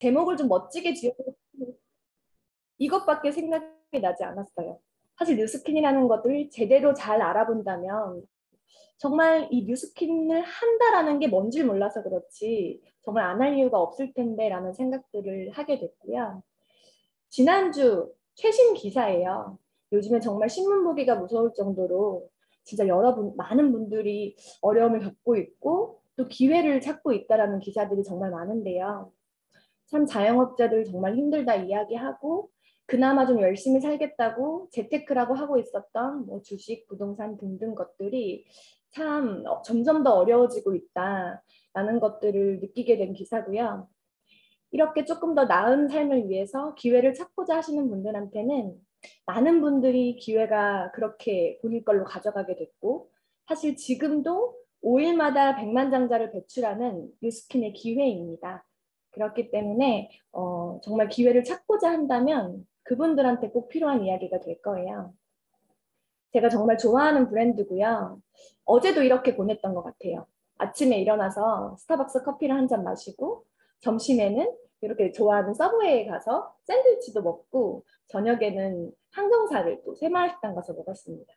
제목을 좀 멋지게 지어서 이것밖에 생각이 나지 않았어요. 사실 뉴스킨이라는 것을 제대로 잘 알아본다면 정말 이 뉴스킨을 한다라는 게 뭔지 몰라서 그렇지 정말 안 할 이유가 없을 텐데 라는 생각들을 하게 됐고요. 지난주 최신 기사예요. 요즘에 정말 신문 보기가 무서울 정도로 진짜 많은 분들이 어려움을 겪고 있고 또 기회를 찾고 있다라는 기사들이 정말 많은데요. 참 자영업자들 정말 힘들다 이야기하고 그나마 좀 열심히 살겠다고 재테크라고 하고 있었던 뭐 주식, 부동산 등등 것들이 참 점점 더 어려워지고 있다라는 것들을 느끼게 된 기사고요. 이렇게 조금 더 나은 삶을 위해서 기회를 찾고자 하시는 분들한테는 많은 분들이 기회가 그렇게 본인 걸로 가져가게 됐고 사실 지금도 5일마다 100만 장자를 배출하는 뉴스킨의 기회입니다. 그렇기 때문에 정말 기회를 찾고자 한다면 그분들한테 꼭 필요한 이야기가 될 거예요. 제가 정말 좋아하는 브랜드고요. 어제도 이렇게 보냈던 것 같아요. 아침에 일어나서 스타벅스 커피를 한 잔 마시고 점심에는 이렇게 좋아하는 서브웨이에 가서 샌드위치도 먹고 저녁에는 항정살을 또 새마을식당 가서 먹었습니다.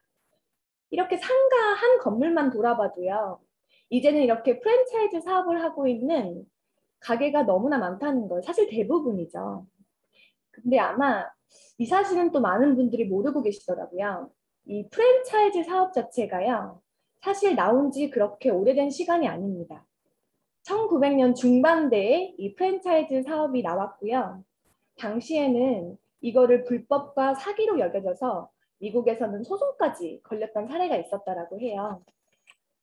이렇게 상가 한 건물만 돌아봐도요. 이제는 이렇게 프랜차이즈 사업을 하고 있는 가게가 너무나 많다는 걸 사실 대부분이죠. 근데 아마 이 사실은 또 많은 분들이 모르고 계시더라고요. 이 프랜차이즈 사업 자체가요. 사실 나온 지 그렇게 오래된 시간이 아닙니다. 1900년 중반대에 이 프랜차이즈 사업이 나왔고요. 당시에는 이거를 불법과 사기로 여겨져서 미국에서는 소송까지 걸렸던 사례가 있었다라고 해요.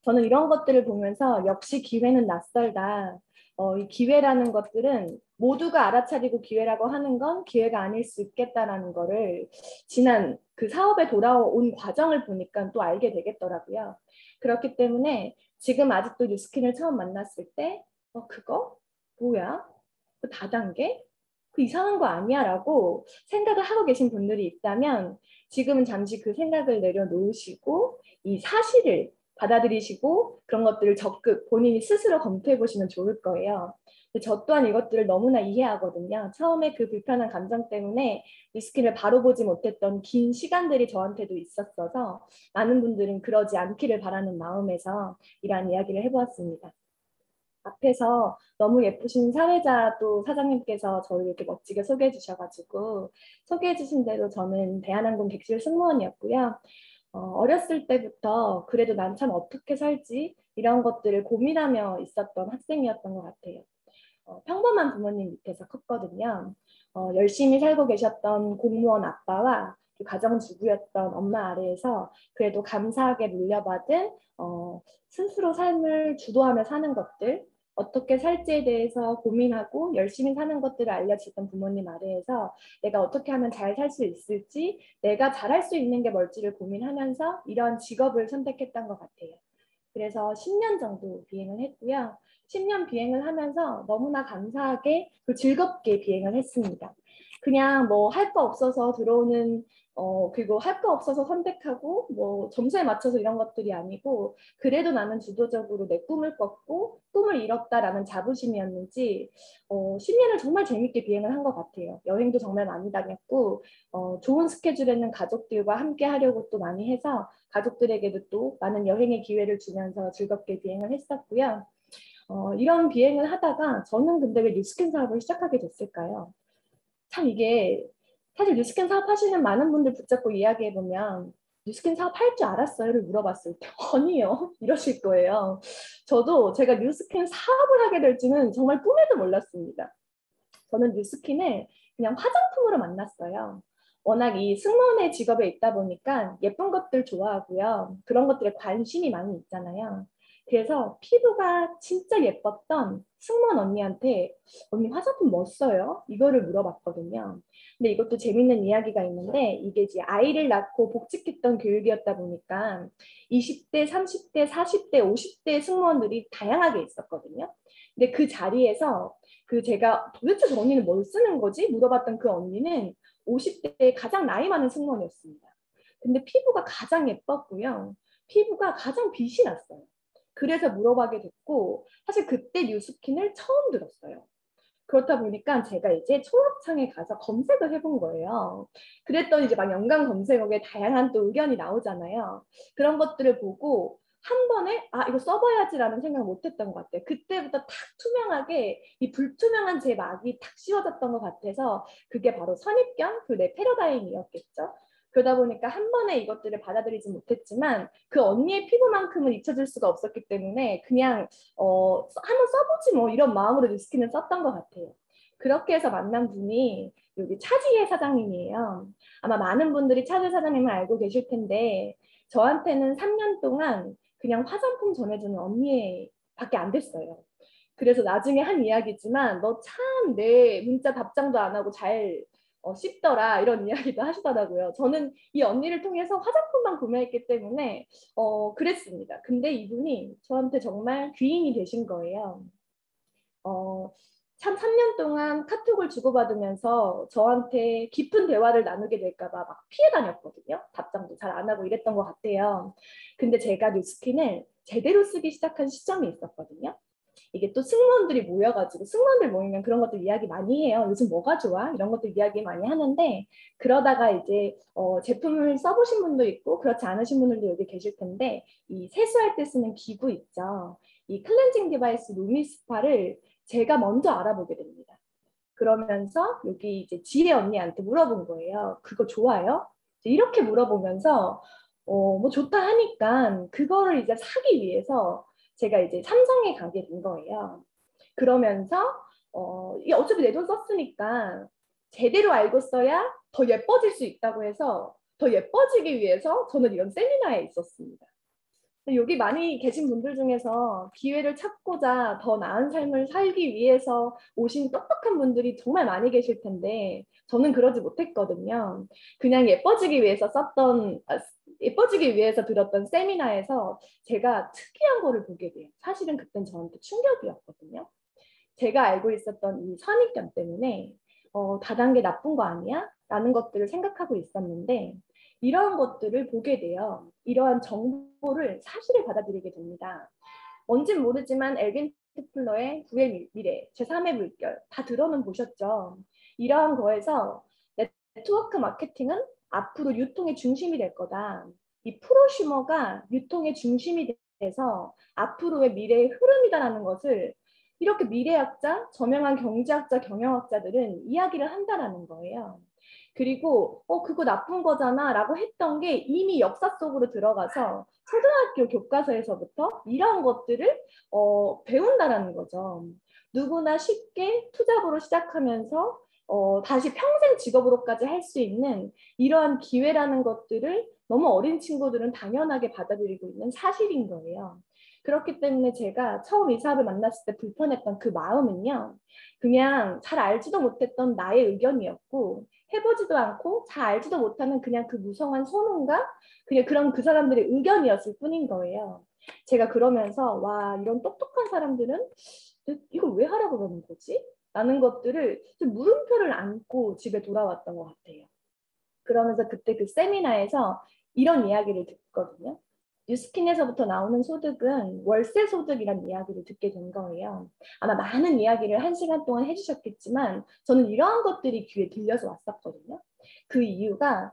저는 이런 것들을 보면서 역시 기회는 낯설다. 이 기회라는 것들은 모두가 알아차리고 기회라고 하는 건 기회가 아닐 수 있겠다라는 거를 지난 그 사업에 돌아온 과정을 보니까 또 알게 되겠더라고요. 그렇기 때문에 지금 아직도 뉴스킨을 처음 만났을 때 그거? 뭐야? 그 다단계? 그 이상한 거 아니야? 라고 생각을 하고 계신 분들이 있다면 지금은 잠시 그 생각을 내려놓으시고 이 사실을 받아들이시고 그런 것들을 적극 본인이 스스로 검토해 보시면 좋을 거예요. 저 또한 이것들을 너무나 이해하거든요. 처음에 그 불편한 감정 때문에 리스킨을 바로 보지 못했던 긴 시간들이 저한테도 있었어서 많은 분들은 그러지 않기를 바라는 마음에서 이러한 이야기를 해보았습니다. 앞에서 너무 예쁘신 사회자 또 사장님께서 저를 이렇게 멋지게 소개해 주셔가지고 소개해 주신 대로 저는 대한항공 객실 승무원이었고요. 어렸을 때부터 그래도 난 참 어떻게 살지 이런 것들을 고민하며 있었던 학생이었던 것 같아요. 평범한 부모님 밑에서 컸거든요. 열심히 살고 계셨던 공무원 아빠와 그 가정주부였던 엄마 아래에서 그래도 감사하게 물려받은 스스로 삶을 주도하며 사는 것들 어떻게 살지에 대해서 고민하고 열심히 사는 것들을 알려주던 부모님 아래에서 내가 어떻게 하면 잘 살 수 있을지 내가 잘할 수 있는 게 뭘지를 고민하면서 이런 직업을 선택했던 것 같아요. 그래서 10년 정도 비행을 했고요. 10년 비행을 하면서 너무나 감사하게 즐겁게 비행을 했습니다. 그냥 뭐 할 거 없어서 들어오는 그리고 할 거 없어서 선택하고 뭐 점수에 맞춰서 이런 것들이 아니고 그래도 나는 주도적으로 내 꿈을 꿨고 꿈을 이뤘다라는 자부심이었는지 10년을 정말 재밌게 비행을 한 것 같아요. 여행도 정말 많이 다녔고 좋은 스케줄에는 가족들과 함께 하려고 또 많이 해서 가족들에게도 또 많은 여행의 기회를 주면서 즐겁게 비행을 했었고요. 이런 비행을 하다가 저는 근데 왜 뉴스킨 사업을 시작하게 됐을까요? 참 이게 사실 뉴스킨 사업하시는 많은 분들 붙잡고 이야기해보면 뉴스킨 사업할 줄 알았어요?를 물어봤을 때 아니요 이러실 거예요. 저도 제가 뉴스킨 사업을 하게 될 줄은 정말 꿈에도 몰랐습니다. 저는 뉴스킨을 그냥 화장품으로 만났어요. 워낙 이 승무원의 직업에 있다 보니까 예쁜 것들 좋아하고요. 그런 것들에 관심이 많이 있잖아요. 그래서 피부가 진짜 예뻤던 승무원 언니한테 언니 화장품 뭐 써요? 이거를 물어봤거든요. 근데 이것도 재밌는 이야기가 있는데 이게 이제 아이를 낳고 복직했던 교육이었다 보니까 20대, 30대, 40대, 50대 승무원들이 다양하게 있었거든요. 근데 그 자리에서 제가 도대체 저 언니는 뭘 쓰는 거지? 물어봤던 그 언니는 50대에 가장 나이 많은 승무원이었습니다. 근데 피부가 가장 예뻤고요. 피부가 가장 빛이 났어요. 그래서 물어봐게 됐고 사실 그때 뉴스킨을 처음 들었어요. 그렇다 보니까 제가 이제 초록창에 가서 검색을 해본 거예요. 그랬더니 이제 막 연관 검색어에 다양한 또 의견이 나오잖아요. 그런 것들을 보고 한 번에 아 이거 써봐야지라는 생각을 못했던 것 같아요. 그때부터 탁 투명하게 이 불투명한 제 막이 탁 씌워졌던 것 같아서 그게 바로 선입견, 그 내 패러다임이었겠죠. 그러다 보니까 한 번에 이것들을 받아들이지 못했지만 그 언니의 피부만큼은 잊혀질 수가 없었기 때문에 그냥 한번 써보지 뭐 이런 마음으로 뉴스킨을 썼던 것 같아요. 그렇게 해서 만난 분이 여기 차지혜 사장님이에요. 아마 많은 분들이 차지혜 사장님을 알고 계실 텐데 저한테는 3년 동안 그냥 화장품 전해주는 언니 밖에 안 됐어요. 그래서 나중에 한 이야기지만 너 참 내 문자 답장도 안 하고 잘 씹더라 이런 이야기도 하시더라고요. 저는 이 언니를 통해서 화장품만 구매했기 때문에 그랬습니다. 근데 이분이 저한테 정말 귀인이 되신 거예요. 어, 참 3년 동안 카톡을 주고받으면서 저한테 깊은 대화를 나누게 될까봐 막 피해 다녔거든요. 답장도 잘 안 하고 이랬던 것 같아요. 근데 제가 뉴스킨을 제대로 쓰기 시작한 시점이 있었거든요. 이게 또 승무원들이 모여가지고 승무원들 모이면 그런 것들 이야기 많이 해요. 요즘 뭐가 좋아? 이런 것들 이야기 많이 하는데 그러다가 이제 제품을 써보신 분도 있고 그렇지 않으신 분들도 여기 계실 텐데 이 세수할 때 쓰는 기구 있죠. 이 클렌징 디바이스 루미스파를 제가 먼저 알아보게 됩니다. 그러면서 여기 이제 지혜 언니한테 물어본 거예요. 그거 좋아요? 이렇게 물어보면서 뭐 좋다 하니까 그거를 이제 사기 위해서 제가 이제 삼성에 가게 된 거예요. 그러면서 이게 어차피 내 돈 썼으니까 제대로 알고 써야 더 예뻐질 수 있다고 해서 더 예뻐지기 위해서 저는 이런 세미나에 있었습니다. 여기 많이 계신 분들 중에서 기회를 찾고자 더 나은 삶을 살기 위해서 오신 똑똑한 분들이 정말 많이 계실 텐데 저는 그러지 못했거든요. 그냥 예뻐지기 위해서 예뻐지기 위해서 들었던 세미나에서 제가 특이한 거를 보게 돼요. 사실은 그땐 저한테 충격이었거든요. 제가 알고 있었던 이 선입견 때문에 다단계 나쁜 거 아니야? 라는 것들을 생각하고 있었는데 이러한 것들을 보게 돼요. 이러한 정보를 사실을 받아들이게 됩니다. 뭔진 모르지만 엘빈 토플러의 구의 미래, 제3의 물결 다 들어는 보셨죠? 이러한 거에서 네트워크 마케팅은 앞으로 유통의 중심이 될 거다. 이 프로슈머가 유통의 중심이 돼서 앞으로의 미래의 흐름이다라는 것을 이렇게 미래학자, 저명한 경제학자, 경영학자들은 이야기를 한다라는 거예요. 그리고 그거 나쁜 거잖아 라고 했던 게 이미 역사 속으로 들어가서 초등학교 교과서에서부터 이런 것들을 배운다라는 거죠. 누구나 쉽게 투잡으로 시작하면서 다시 평생 직업으로까지 할 수 있는 이러한 기회라는 것들을 너무 어린 친구들은 당연하게 받아들이고 있는 사실인 거예요. 그렇기 때문에 제가 처음 이 사업을 만났을 때 불편했던 그 마음은요. 그냥 잘 알지도 못했던 나의 의견이었고 해보지도 않고 잘 알지도 못하는 그냥 그 무성한 소문과 그냥 그런 그 사람들의 의견이었을 뿐인 거예요. 제가 그러면서 와 이런 똑똑한 사람들은 이걸 왜 하라고 그러는 거지? 라는 것들을 좀 물음표를 안고 집에 돌아왔던 것 같아요. 그러면서 그때 그 세미나에서 이런 이야기를 듣거든요. 뉴스킨에서부터 나오는 소득은 월세 소득이라는 이야기를 듣게 된 거예요. 아마 많은 이야기를 1시간 동안 해주셨겠지만 저는 이러한 것들이 귀에 들려서 왔었거든요. 그 이유가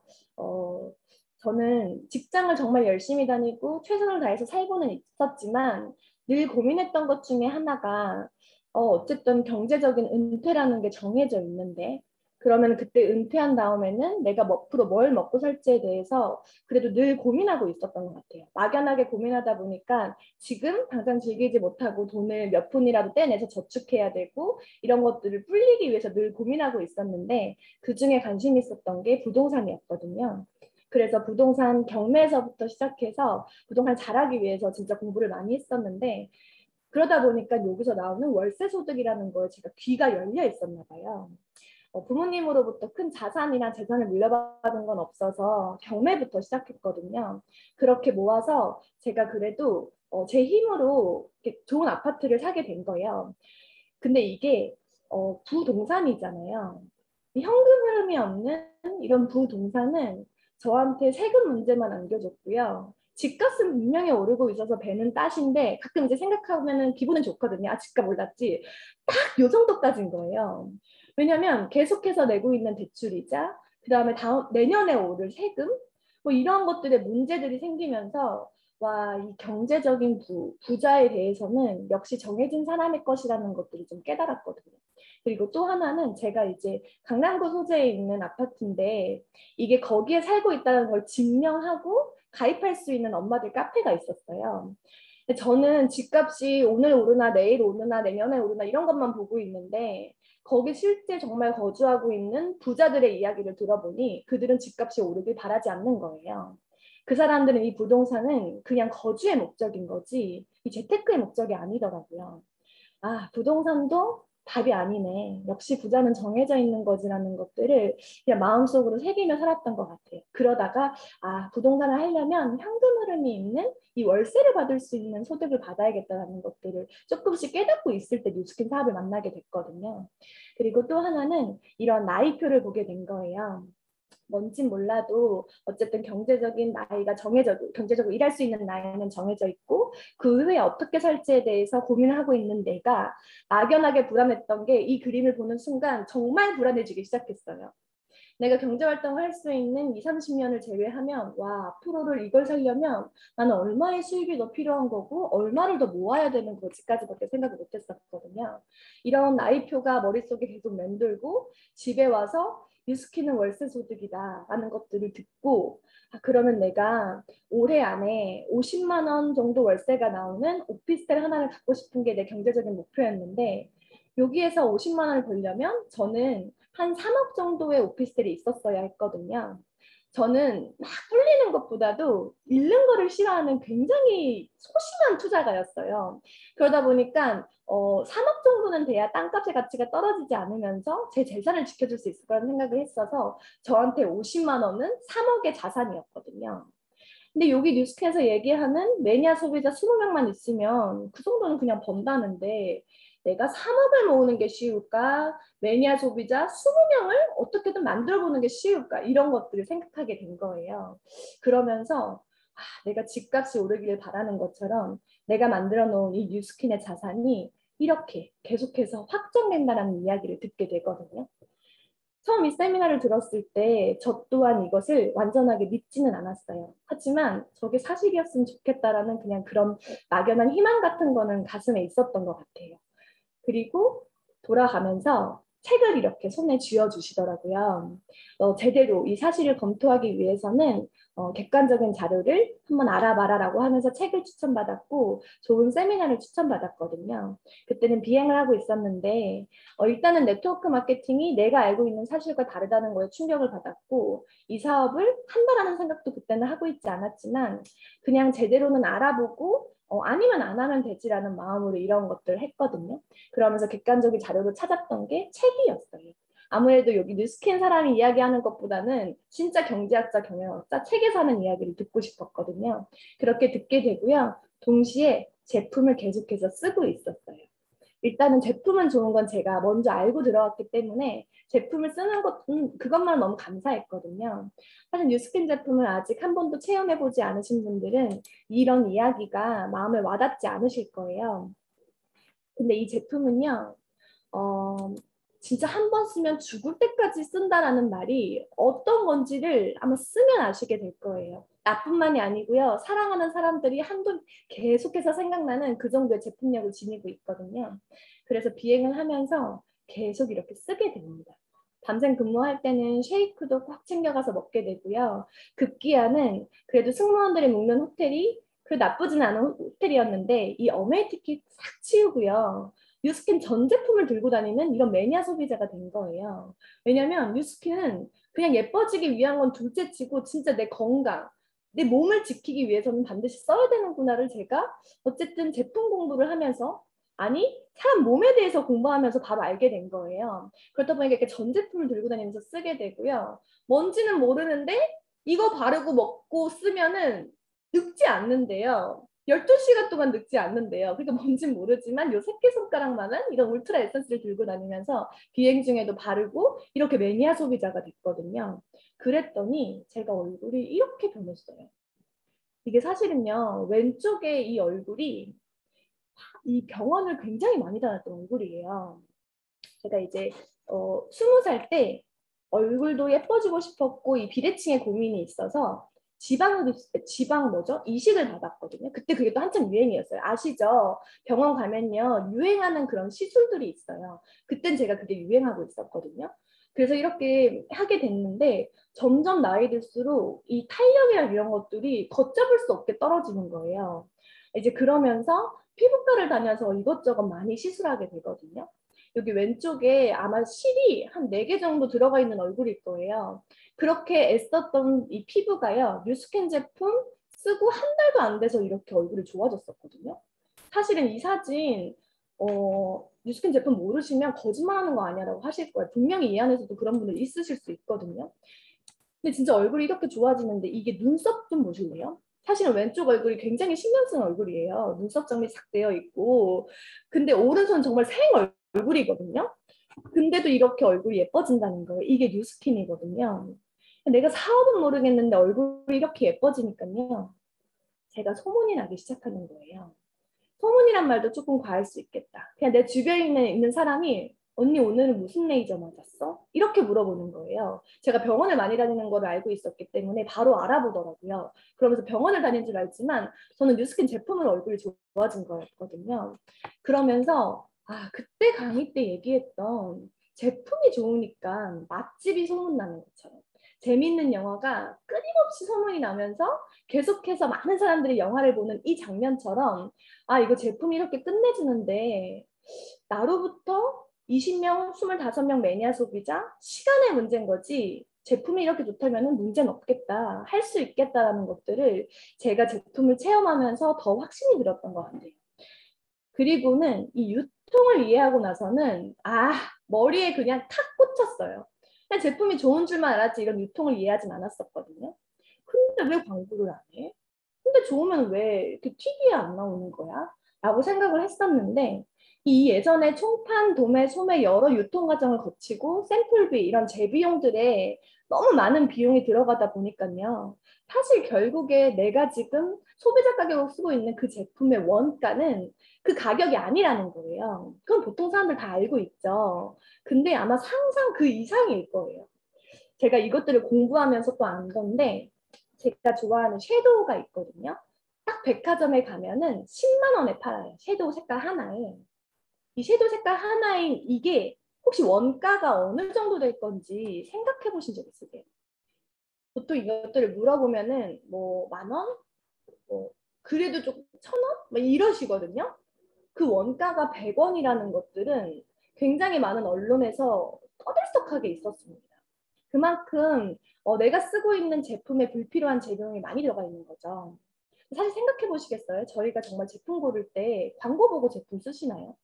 저는 직장을 정말 열심히 다니고 최선을 다해서 살고는 있었지만 늘 고민했던 것 중에 하나가 어쨌든 경제적인 은퇴라는 게 정해져 있는데 그러면 그때 은퇴한 다음에는 내가 앞으로 뭘 먹고 살지에 대해서 그래도 늘 고민하고 있었던 것 같아요. 막연하게 고민하다 보니까 지금 당장 즐기지 못하고 돈을 몇 푼이라도 떼내서 저축해야 되고 이런 것들을 불리기 위해서 늘 고민하고 있었는데 그중에 관심 있었던 게 부동산이었거든요. 그래서 부동산 경매에서부터 시작해서 부동산 잘하기 위해서 진짜 공부를 많이 했었는데 그러다 보니까 여기서 나오는 월세 소득이라는 거에 제가 귀가 열려 있었나 봐요. 부모님으로부터 큰 자산이나 재산을 물려받은 건 없어서 경매부터 시작했거든요. 그렇게 모아서 제가 그래도 제 힘으로 좋은 아파트를 사게 된 거예요. 근데 이게 부동산이잖아요. 현금 흐름이 없는 이런 부동산은 저한테 세금 문제만 안겨줬고요. 집값은 분명히 오르고 있어서 배는 따신데 가끔 이제 생각하면은 기분은 좋거든요. 아, 집값 올랐지. 딱 요 정도까지인 거예요. 왜냐면 계속해서 내고 있는 대출이자 그다음에 다음 내년에 오를 세금 뭐 이런 것들의 문제들이 생기면서 와, 이 경제적인 부자에 대해서는 역시 정해진 사람의 것이라는 것들을 좀 깨달았거든요. 그리고 또 하나는 제가 이제 강남구 소재에 있는 아파트인데 이게 거기에 살고 있다는 걸 증명하고 가입할 수 있는 엄마들 카페가 있었어요. 근데 저는 집값이 오늘 오르나 내일 오르나 내년에 오르나 이런 것만 보고 있는데 거기 실제 정말 거주하고 있는 부자들의 이야기를 들어보니 그들은 집값이 오르길 바라지 않는 거예요. 그 사람들은 이 부동산은 그냥 거주의 목적인 거지 이 재테크의 목적이 아니더라고요. 아, 부동산도 답이 아니네. 역시 부자는 정해져 있는 거지라는 것들을 그냥 마음속으로 새기며 살았던 것 같아요. 그러다가 아, 부동산을 하려면 현금 흐름이 있는 이 월세를 받을 수 있는 소득을 받아야겠다는 것들을 조금씩 깨닫고 있을 때 뉴스킨 사업을 만나게 됐거든요. 그리고 또 하나는 이런 나이표를 보게 된 거예요. 뭔진 몰라도 어쨌든 경제적인 나이가 정해져 경제적으로 일할 수 있는 나이는 정해져 있고 그 후에 어떻게 살지에 대해서 고민을 하고 있는 내가 막연하게 불안했던 게 이 그림을 보는 순간 정말 불안해지기 시작했어요. 내가 경제활동을 할 수 있는 2, 30년을 제외하면 와 앞으로를 이걸 살려면 나는 얼마의 수입이 더 필요한 거고 얼마를 더 모아야 되는 거지까지밖에 생각을 못했었거든요. 이런 나이표가 머릿속에 계속 맴돌고 집에 와서 뉴스키는 월세 소득이다 라는 것들을 듣고 아, 그러면 내가 올해 안에 50만 원 정도 월세가 나오는 오피스텔 하나를 갖고 싶은 게 내 경제적인 목표였는데 여기에서 50만 원을 벌려면 저는 한 3억 정도의 오피스텔이 있었어야 했거든요. 저는 막 불리는 것보다도 잃는 거를 싫어하는 굉장히 소심한 투자가였어요. 그러다 보니까 3억 정도는 돼야 땅값의 가치가 떨어지지 않으면서 제 재산을 지켜줄 수 있을 거라는 생각을 했어서 저한테 50만 원은 3억의 자산이었거든요. 근데 여기 뉴스캔에서 얘기하는 매니아 소비자 20명만 있으면 그 정도는 그냥 번다는데 내가 3억을 모으는 게 쉬울까? 매니아 소비자 20명을 어떻게든 만들어보는 게 쉬울까? 이런 것들을 생각하게 된 거예요. 그러면서 아, 내가 집값이 오르기를 바라는 것처럼 내가 만들어 놓은 이 뉴스킨의 자산이 이렇게 계속해서 확정된다는 이야기를 듣게 되거든요. 처음 이 세미나를 들었을 때 저 또한 이것을 완전하게 믿지는 않았어요. 하지만 저게 사실이었으면 좋겠다라는 그냥 그런 막연한 희망 같은 거는 가슴에 있었던 것 같아요. 그리고 돌아가면서 책을 이렇게 손에 쥐어주시더라고요. 제대로 이 사실을 검토하기 위해서는 객관적인 자료를 한번 알아봐라라고 하면서 책을 추천받았고 좋은 세미나를 추천받았거든요. 그때는 비행을 하고 있었는데 일단은 네트워크 마케팅이 내가 알고 있는 사실과 다르다는 거에 충격을 받았고 이 사업을 한다라는 생각도 그때는 하고 있지 않았지만 그냥 제대로는 알아보고 아니면 안 하면 되지라는 마음으로 이런 것들을 했거든요. 그러면서 객관적인 자료를 찾았던 게 책이었어요. 아무래도 여기 뉴스킨 사람이 이야기하는 것보다는 진짜 경제학자, 경영학자, 책에서 하는 이야기를 듣고 싶었거든요. 그렇게 듣게 되고요. 동시에 제품을 계속해서 쓰고 있었어요. 일단은 제품은 좋은 건 제가 먼저 알고 들어왔기 때문에 제품을 쓰는 것, 그것만 너무 감사했거든요. 사실 뉴스킨 제품을 아직 한 번도 체험해보지 않으신 분들은 이런 이야기가 마음에 와닿지 않으실 거예요. 근데 이 제품은요, 어, 진짜 한 번 쓰면 죽을 때까지 쓴다라는 말이 어떤 건지를 아마 쓰면 아시게 될 거예요. 나뿐만이 아니고요. 사랑하는 사람들이 한돈 계속해서 생각나는 그 정도의 제품력을 지니고 있거든요. 그래서 비행을 하면서 계속 이렇게 쓰게 됩니다. 밤샘 근무할 때는 쉐이크도 꽉 챙겨가서 먹게 되고요. 급기야는 그래도 승무원들이 묵는 호텔이 그 나쁘진 않은 호텔이었는데 이 어메이 티켓 싹 치우고요. 뉴스킨 전 제품을 들고 다니는 이런 매니아 소비자가 된 거예요. 왜냐면 뉴스킨은 그냥 예뻐지기 위한 건 둘째치고 진짜 내 건강, 내 몸을 지키기 위해서는 반드시 써야 되는구나를 제가 어쨌든 제품 공부를 하면서 아니 사람 몸에 대해서 공부하면서 바로 알게 된 거예요. 그렇다 보니까 이렇게 전 제품을 들고 다니면서 쓰게 되고요. 뭔지는 모르는데 이거 바르고 먹고 쓰면은 늙지 않는데요. 12시간 동안 늙지 않는데요. 그러니까 뭔진 모르지만 요 새끼손가락만한 이런 울트라 에센스를 들고 다니면서 비행 중에도 바르고 이렇게 매니아 소비자가 됐거든요. 그랬더니 제가 얼굴이 이렇게 변했어요. 이게 사실은요, 왼쪽에 이 얼굴이 이 병원을 굉장히 많이 다녔던 얼굴이에요. 제가 이제 20살 때 얼굴도 예뻐지고 싶었고 이 비대칭에 고민이 있어서 지방 뭐죠? 이식을 받았거든요. 그때 그게 또 한참 유행이었어요. 아시죠? 병원 가면요 유행하는 그런 시술들이 있어요. 그땐 제가 그게 유행하고 있었거든요. 그래서 이렇게 하게 됐는데 점점 나이 들수록 이 탄력이랑 이런 것들이 걷잡을 수 없게 떨어지는 거예요. 이제 그러면서 피부과를 다녀서 이것저것 많이 시술하게 되거든요. 여기 왼쪽에 아마 실이 한 4개 정도 들어가 있는 얼굴일 거예요. 그렇게 애썼던 이 피부가요. 뉴스캔 제품 쓰고 한 달도 안 돼서 이렇게 얼굴이 좋아졌었거든요. 사실은 이 사진 뉴스캔 제품 모르시면 거짓말하는 거 아니야라고 하실 거예요. 분명히 이 안에서도 그런 분들 있으실 수 있거든요. 근데 진짜 얼굴이 이렇게 좋아지는데 이게 눈썹 좀 보실래요? 사실은 왼쪽 얼굴이 굉장히 신경 쓰는 얼굴이에요. 눈썹 정리 싹 되어 있고. 근데 오른손 정말 생 얼굴이거든요. 근데도 이렇게 얼굴이 예뻐진다는 거예요. 이게 뉴스킨이거든요. 내가 사업은 모르겠는데 얼굴이 이렇게 예뻐지니까요. 제가 소문이 나기 시작하는 거예요. 소문이란 말도 조금 과할 수 있겠다. 그냥 내 주변에 있는 사람이 언니 오늘은 무슨 레이저 맞았어? 이렇게 물어보는 거예요. 제가 병원을 많이 다니는 걸 알고 있었기 때문에 바로 알아보더라고요. 그러면서 병원을 다닌 줄 알지만 저는 뉴스킨 제품으로 얼굴이 좋아진 거였거든요. 그러면서 그때 강의 때 얘기했던 제품이 좋으니까 맛집이 소문나는 것처럼 재밌는 영화가 끊임없이 소문이 나면서 계속해서 많은 사람들이 영화를 보는 이 장면처럼 이거 제품이 이렇게 끝내주는데 나로부터 20명, 25명 매니아 소비자 시간의 문제인 거지 제품이 이렇게 좋다면 문제는 없겠다, 할 수 있겠다라는 것들을 제가 제품을 체험하면서 더 확신이 들었던 것 같아요. 그리고는 이 유통을 이해하고 나서는 머리에 그냥 탁 꽂혔어요. 그냥 제품이 좋은 줄만 알았지 이런 유통을 이해하진 않았었거든요. 근데 왜 광고를 안 해? 근데 좋으면 왜 이렇게 TV에 안 나오는 거야? 라고 생각을 했었는데 이 예전에 총판, 도매, 소매 여러 유통 과정을 거치고 샘플비 이런 재비용들에 너무 많은 비용이 들어가다 보니까요. 사실 결국에 내가 지금 소비자 가격으로 쓰고 있는 그 제품의 원가는 그 가격이 아니라는 거예요. 그건 보통 사람들 다 알고 있죠. 근데 아마 상상 그 이상일 거예요. 제가 이것들을 공부하면서 또 안 건데 제가 좋아하는 섀도우가 있거든요. 딱 백화점에 가면은 10만 원에 팔아요. 섀도우 색깔 하나에. 이 섀도우 색깔 하나에 이게 혹시 원가가 어느 정도 될 건지 생각해 보신 적 있으세요? 보통 이것들을 물어보면은 뭐 10,000원? 뭐 그래도 좀 1,000원? 뭐 이러시거든요. 그 원가가 100원이라는 것들은 굉장히 많은 언론에서 떠들썩하게 있었습니다. 그만큼 내가 쓰고 있는 제품에 불필요한 재료이 많이 들어가 있는 거죠. 사실 생각해 보시겠어요? 저희가 정말 제품 고를 때 광고 보고 제품 쓰시나요?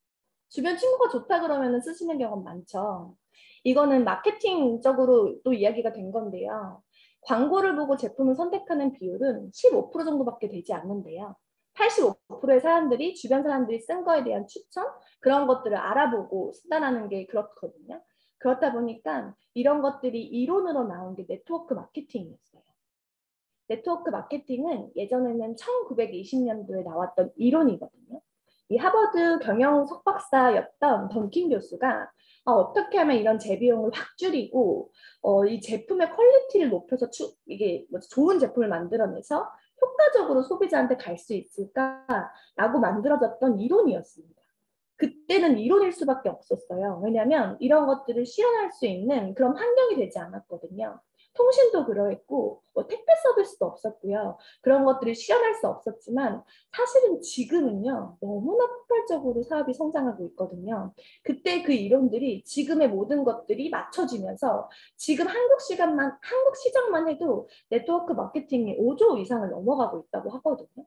주변 친구가 좋다 그러면 쓰시는 경우는 많죠. 이거는 마케팅적으로 또 이야기가 된 건데요. 광고를 보고 제품을 선택하는 비율은 15% 정도밖에 되지 않는데요. 85%의 사람들이 주변 사람들이 쓴 거에 대한 추천 그런 것들을 알아보고 쓴다는 게 그렇거든요. 그렇다 보니까 이런 것들이 이론으로 나온 게 네트워크 마케팅이었어요. 네트워크 마케팅은 예전에는 1920년도에 나왔던 이론이거든요. 이 하버드 경영 석박사였던 던킨 교수가 어떻게 하면 이런 재비용을 확 줄이고 이 제품의 퀄리티를 높여서 이게 좋은 제품을 만들어내서 효과적으로 소비자한테 갈 수 있을까라고 만들어졌던 이론이었습니다. 그때는 이론일 수밖에 없었어요. 왜냐하면 이런 것들을 실현할 수 있는 그런 환경이 되지 않았거든요. 통신도 그러했고 택배 서비스도 없었고요. 그런 것들을 실현할 수 없었지만 사실은 지금은요. 너무나 폭발적으로 사업이 성장하고 있거든요. 그때 그 이론들이 지금의 모든 것들이 맞춰지면서 지금 한국 시장만 해도 네트워크 마케팅이 5조 이상을 넘어가고 있다고 하거든요.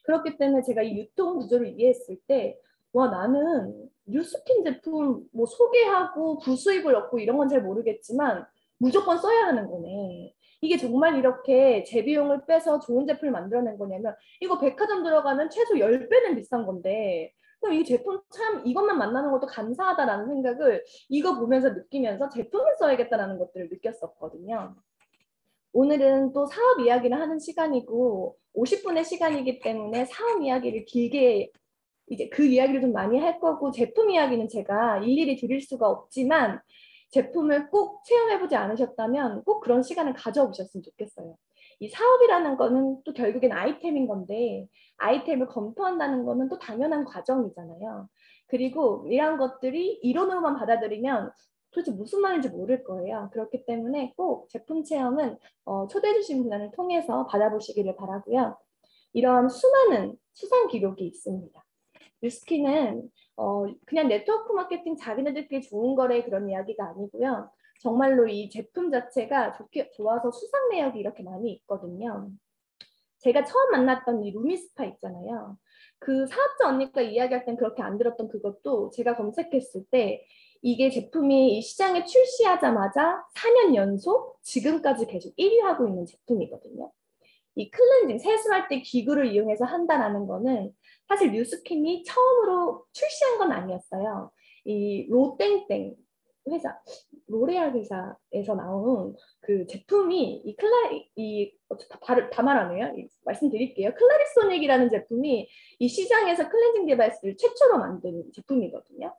그렇기 때문에 제가 이 유통 구조를 이해했을 때 나는 뉴스킨 제품 뭐 소개하고 부수입을 얻고 이런 건 잘 모르겠지만 무조건 써야 하는 거네. 이게 정말 이렇게 재비용을 빼서 좋은 제품을 만들어낸 거냐면 이거 백화점 들어가면 최소 10배는 비싼 건데 그럼 이 제품 참 이것만 만나는 것도 감사하다라는 생각을 이거 보면서 느끼면서 제품을 써야겠다라는 것들을 느꼈었거든요. 오늘은 또 사업 이야기를 하는 시간이고 50분의 시간이기 때문에 사업 이야기를 길게 이제 그 이야기를 좀 많이 할 거고 제품 이야기는 제가 일일이 드릴 수가 없지만 제품을 꼭 체험해보지 않으셨다면 꼭 그런 시간을 가져보셨으면 좋겠어요. 이 사업이라는 거는 또 결국엔 아이템인 건데 아이템을 검토한다는 거는 또 당연한 과정이잖아요. 그리고 이런 것들이 이론으로만 받아들이면 도대체 무슨 말인지 모를 거예요. 그렇기 때문에 꼭 제품 체험은 초대해 주신 분을 통해서 받아보시기를 바라고요. 이런 수많은 수상 기록이 있습니다. 뉴스킨은 그냥 네트워크 마케팅 자기네들끼리 좋은 거래 그런 이야기가 아니고요. 정말로 이 제품 자체가 좋아서 수상 내역이 이렇게 많이 있거든요. 제가 처음 만났던 이 루미스파 있잖아요. 그 사업자 언니가 이야기할 땐 그렇게 안 들었던 그것도 제가 검색했을 때 이게 제품이 이 시장에 출시하자마자 4년 연속 지금까지 계속 1위 하고 있는 제품이거든요. 이 클렌징, 세수할 때 기구를 이용해서 한다라는 거는 사실 뉴스킨이 처음으로 출시한 건 아니었어요. 이 로땡땡 회사, 로레알 회사에서 나온 그 제품이 다 말하네요. 말씀드릴게요. 클라리소닉이라는 제품이 이 시장에서 클렌징 디바이스를 최초로 만든 제품이거든요.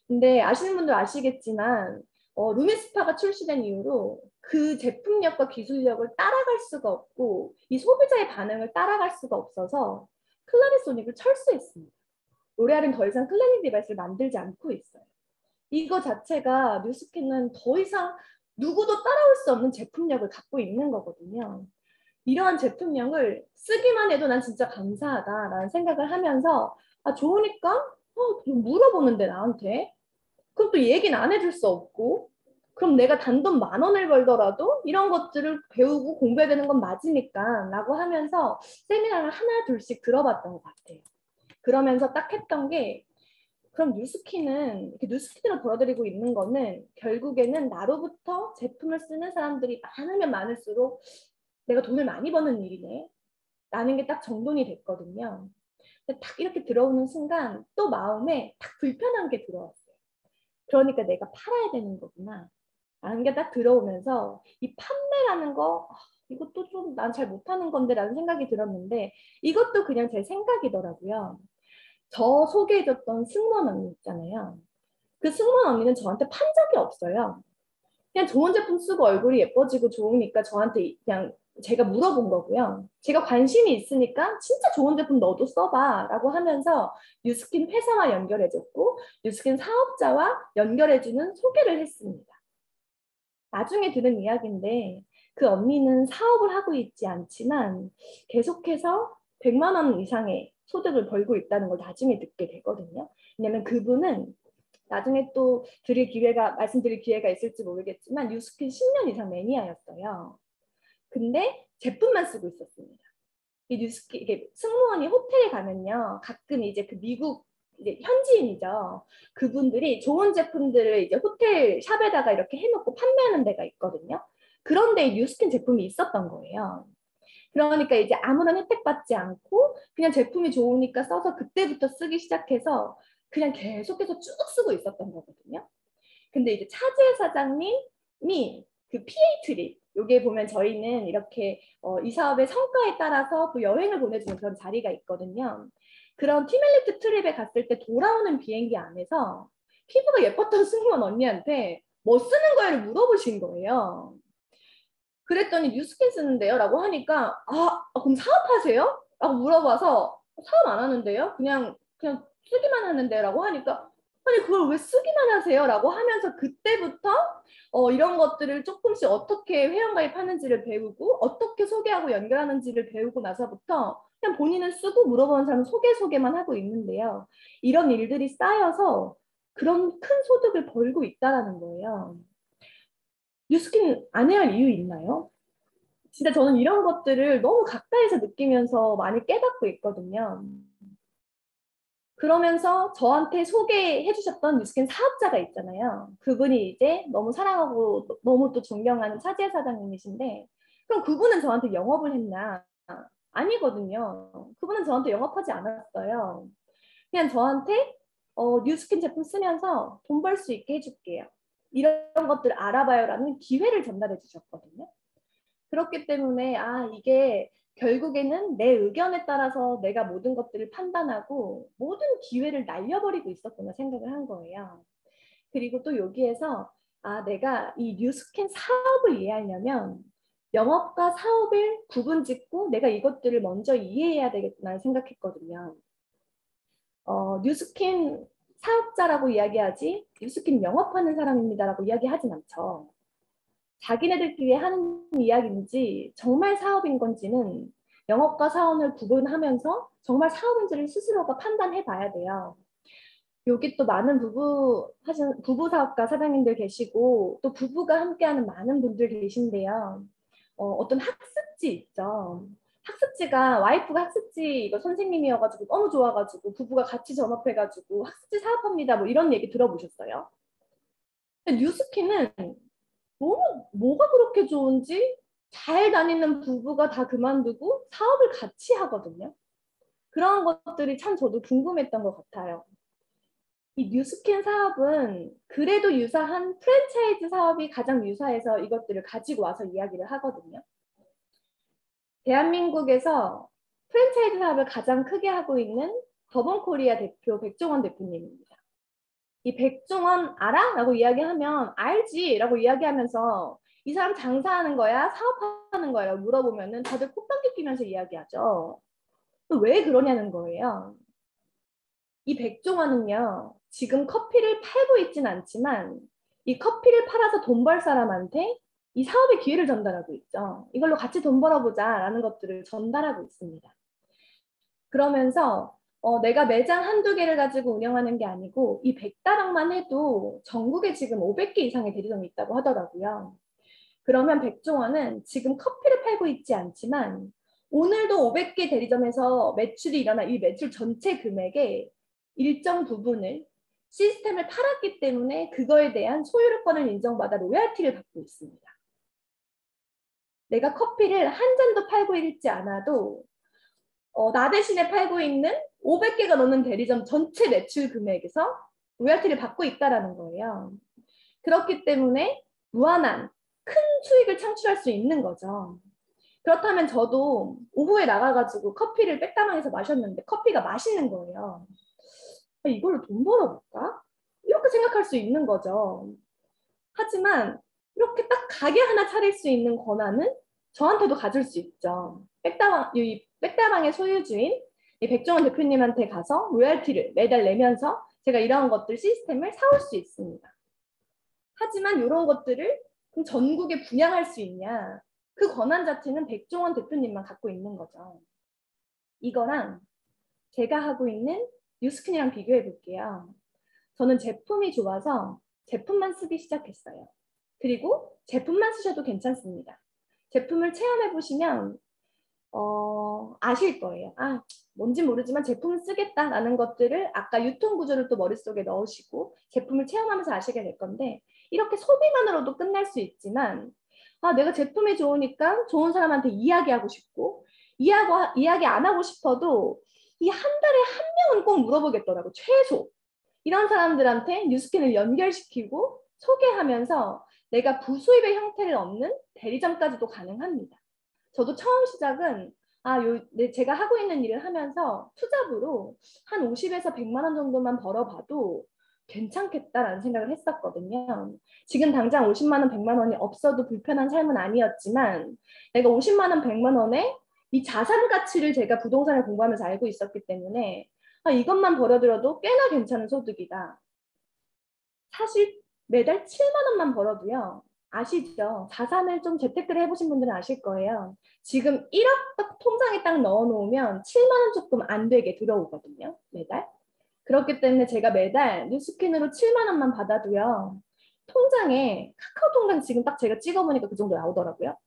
근데 아시는 분들 아시겠지만 루미스파가 출시된 이후로 그 제품력과 기술력을 따라갈 수가 없고 이 소비자의 반응을 따라갈 수가 없어서 클라리소닉을 철수했습니다. 로레알은 더 이상 클리닝 디바이스를 만들지 않고 있어요. 이거 자체가 뉴스킨은 더 이상 누구도 따라올 수 없는 제품력을 갖고 있는 거거든요. 이러한 제품력을 쓰기만 해도 난 진짜 감사하다라는 생각을 하면서 아 좋으니까 좀 물어보는데 나한테 그럼 또 얘기는 안 해줄 수 없고 그럼 내가 단돈 10,000원을 벌더라도 이런 것들을 배우고 공부해야 되는 건 맞으니까 라고 하면서 세미나를 하나 둘씩 들어봤던 것 같아요. 그러면서 딱 했던 게 그럼 뉴스킨은 이렇게 뉴스킨으로 벌어들이고 있는 거는 결국에는 나로부터 제품을 쓰는 사람들이 많으면 많을수록 내가 돈을 많이 버는 일이네 라는 게 딱 정돈이 됐거든요. 근데 딱 이렇게 들어오는 순간 또 마음에 딱 불편한 게 들어왔어요. 그러니까 내가 팔아야 되는 거구나 라는 게 딱 들어오면서 이 판매라는 거 이것도 좀 난 잘 못하는 건데 라는 생각이 들었는데 이것도 그냥 제 생각이더라고요. 저 소개해줬던 승무원 언니 있잖아요. 그 승무원 언니는 저한테 판 적이 없어요. 그냥 좋은 제품 쓰고 얼굴이 예뻐지고 좋으니까 저한테 그냥 제가 물어본 거고요. 제가 관심이 있으니까 진짜 좋은 제품 너도 써봐 라고 하면서 뉴스킨 회사와 연결해줬고 뉴스킨 사업자와 연결해주는 소개를 했습니다. 나중에 들은 이야기인데 그 언니는 사업을 하고 있지 않지만 계속해서 100만 원 이상의 소득을 벌고 있다는 걸 나중에 듣게 되거든요. 왜냐면 그분은 나중에 또 말씀드릴 기회가 있을지 모르겠지만 뉴스킨 10년 이상 매니아였어요. 근데 제품만 쓰고 있었습니다. 이 뉴스킨, 이게 승무원이 호텔에 가면요. 가끔 이제 그 미국 이제 현지인이죠. 그분들이 좋은 제품들을 이제 호텔 샵에다가 이렇게 해놓고 판매하는 데가 있거든요. 그런데 뉴스킨 제품이 있었던 거예요. 그러니까 이제 아무런 혜택 받지 않고 그냥 제품이 좋으니까 써서 그때부터 쓰기 시작해서 그냥 계속해서 쭉 쓰고 있었던 거거든요. 근데 이제 차재 사장님이 그 PA 트립 여기에 보면 저희는 이렇게 이 사업의 성과에 따라서 그 여행을 보내주는 그런 자리가 있거든요. 그런 티멜리트 트립에 갔을 때 돌아오는 비행기 안에서 피부가 예뻤던 승무원 언니한테 뭐 쓰는 거예를 물어보신 거예요. 그랬더니 뉴스킨 쓰는데요? 라고 하니까 그럼 사업하세요? 라고 물어봐서 사업 안 하는데요? 그냥 쓰기만 하는데 라고 하니까 아니 그걸 왜 쓰기만 하세요? 라고 하면서 그때부터 이런 것들을 조금씩 어떻게 회원가입하는지를 배우고 어떻게 소개하고 연결하는지를 배우고 나서부터 그냥 본인은 쓰고 물어보는 사람은 소개만 하고 있는데요. 이런 일들이 쌓여서 그런 큰 소득을 벌고 있다는 거예요. 뉴스킨 안 해야 할 이유 있나요? 진짜 저는 이런 것들을 너무 가까이서 느끼면서 많이 깨닫고 있거든요. 그러면서 저한테 소개해 주셨던 뉴스킨 사업자가 있잖아요. 그분이 이제 너무 사랑하고 너무 또 존경하는 차지혜 사장님이신데 그럼 그분은 저한테 영업을 했나? 아니거든요. 그분은 저한테 영업하지 않았어요. 그냥 저한테 뉴스킨 제품 쓰면서 돈 벌 수 있게 해줄게요. 이런 것들 알아봐요라는 기회를 전달해 주셨거든요. 그렇기 때문에 이게 결국에는 내 의견에 따라서 내가 모든 것들을 판단하고 모든 기회를 날려버리고 있었구나 생각을 한 거예요. 그리고 또 여기에서 내가 이 뉴스캔 사업을 이해하려면 영업과 사업을 구분짓고 내가 이것들을 먼저 이해해야 되겠구나 생각했거든요. 뉴스킨 사업자라고 이야기하지 뉴스킨 영업하는 사람입니다라고 이야기하진 않죠. 자기네들끼리 하는 이야기인지 정말 사업인 건지는 영업과 사원을 구분하면서 정말 사업인지를 스스로가 판단해 봐야 돼요. 여기 또 많은 부부 사업가 사장님들 계시고 또 부부가 함께하는 많은 분들 계신데요. 어떤 학습지 있죠. 학습지가 와이프가 학습지 이거 선생님이어가지고 너무 좋아가지고 부부가 같이 전업해가지고 학습지 사업합니다. 뭐 이런 얘기 들어보셨어요? 근데 뉴스키는 뭐가 그렇게 좋은지 잘 다니는 부부가 다 그만두고 사업을 같이 하거든요. 그런 것들이 참 저도 궁금했던 것 같아요. 이 뉴스캔 사업은 그래도 유사한 프랜차이즈 사업이 가장 유사해서 이것들을 가지고 와서 이야기를 하거든요. 대한민국에서 프랜차이즈 사업을 가장 크게 하고 있는 더본코리아 대표 백종원 대표님입니다. 이 백종원 알아? 라고 이야기하면 알지 라고 이야기하면서 이 사람 장사하는 거야? 사업하는 거야? 물어보면은 다들 콧방귀 끼면서 이야기하죠. 왜 그러냐는 거예요. 이 백종원은요, 지금 커피를 팔고 있진 않지만 이 커피를 팔아서 돈 벌 사람한테 이 사업의 기회를 전달하고 있죠. 이걸로 같이 돈 벌어보자라는 것들을 전달하고 있습니다. 그러면서 내가 매장 한두 개를 가지고 운영하는 게 아니고 이 100다랑만 해도 전국에 지금 500개 이상의 대리점이 있다고 하더라고요. 그러면 백종원은 지금 커피를 팔고 있지 않지만 오늘도 500개 대리점에서 매출이 일어나 이 매출 전체 금액의 일정 부분을 시스템을 팔았기 때문에 그거에 대한 소유권을 인정받아 로열티를 받고 있습니다. 내가 커피를 한 잔도 팔고 있지 않아도 나 대신에 팔고 있는 500개가 넘는 대리점 전체 매출 금액에서 로열티를 받고 있다는 거예요. 그렇기 때문에 무한한 큰 수익을 창출할 수 있는 거죠. 그렇다면 저도 오후에 나가가지고 커피를 백다방에서 마셨는데 커피가 맛있는 거예요. 이걸로 돈 벌어볼까? 이렇게 생각할 수 있는 거죠. 하지만 이렇게 딱 가게 하나 차릴 수 있는 권한은 저한테도 가질 수 있죠. 이 백다방의 소유주인 이 백종원 대표님한테 가서 로열티를 매달 내면서 제가 이런 것들 시스템을 사올 수 있습니다. 하지만 이런 것들을 그럼 전국에 분양할 수 있냐? 그 권한 자체는 백종원 대표님만 갖고 있는 거죠. 이거랑 제가 하고 있는 뉴스킨이랑 비교해 볼게요. 저는 제품이 좋아서 제품만 쓰기 시작했어요. 그리고 제품만 쓰셔도 괜찮습니다. 제품을 체험해 보시면 아실 거예요. 뭔지 모르지만 제품을 쓰겠다라는 것들을 아까 유통구조를 또 머릿속에 넣으시고 제품을 체험하면서 아시게 될 건데 이렇게 소비만으로도 끝날 수 있지만 내가 제품이 좋으니까 좋은 사람한테 이야기하고 싶고 이야기 안 하고 싶어도 이 한 달에 한 명은 꼭 물어보겠더라고. 최소. 이런 사람들한테 뉴스캔을 연결시키고 소개하면서 내가 부수입의 형태를 얻는 대리점까지도 가능합니다. 저도 처음 시작은 제가 하고 있는 일을 하면서 투잡으로 한 50에서 100만 원 정도만 벌어봐도 괜찮겠다라는 생각을 했었거든요. 지금 당장 50만 원, 100만 원이 없어도 불편한 삶은 아니었지만 내가 50만 원, 100만 원에 이 자산 가치를 제가 부동산을 공부하면서 알고 있었기 때문에 이것만 벌어들여도 꽤나 괜찮은 소득이다. 사실 매달 7만 원만 벌어도요. 아시죠? 자산을 좀 재테크를 해보신 분들은 아실 거예요. 지금 1억 딱 통장에 딱 넣어놓으면 7만 원 조금 안 되게 들어오거든요. 매달. 그렇기 때문에 제가 매달 뉴스킨으로 7만 원만 받아도요. 통장에 카카오 통장 지금 딱 제가 찍어보니까 그 정도 나오더라고요.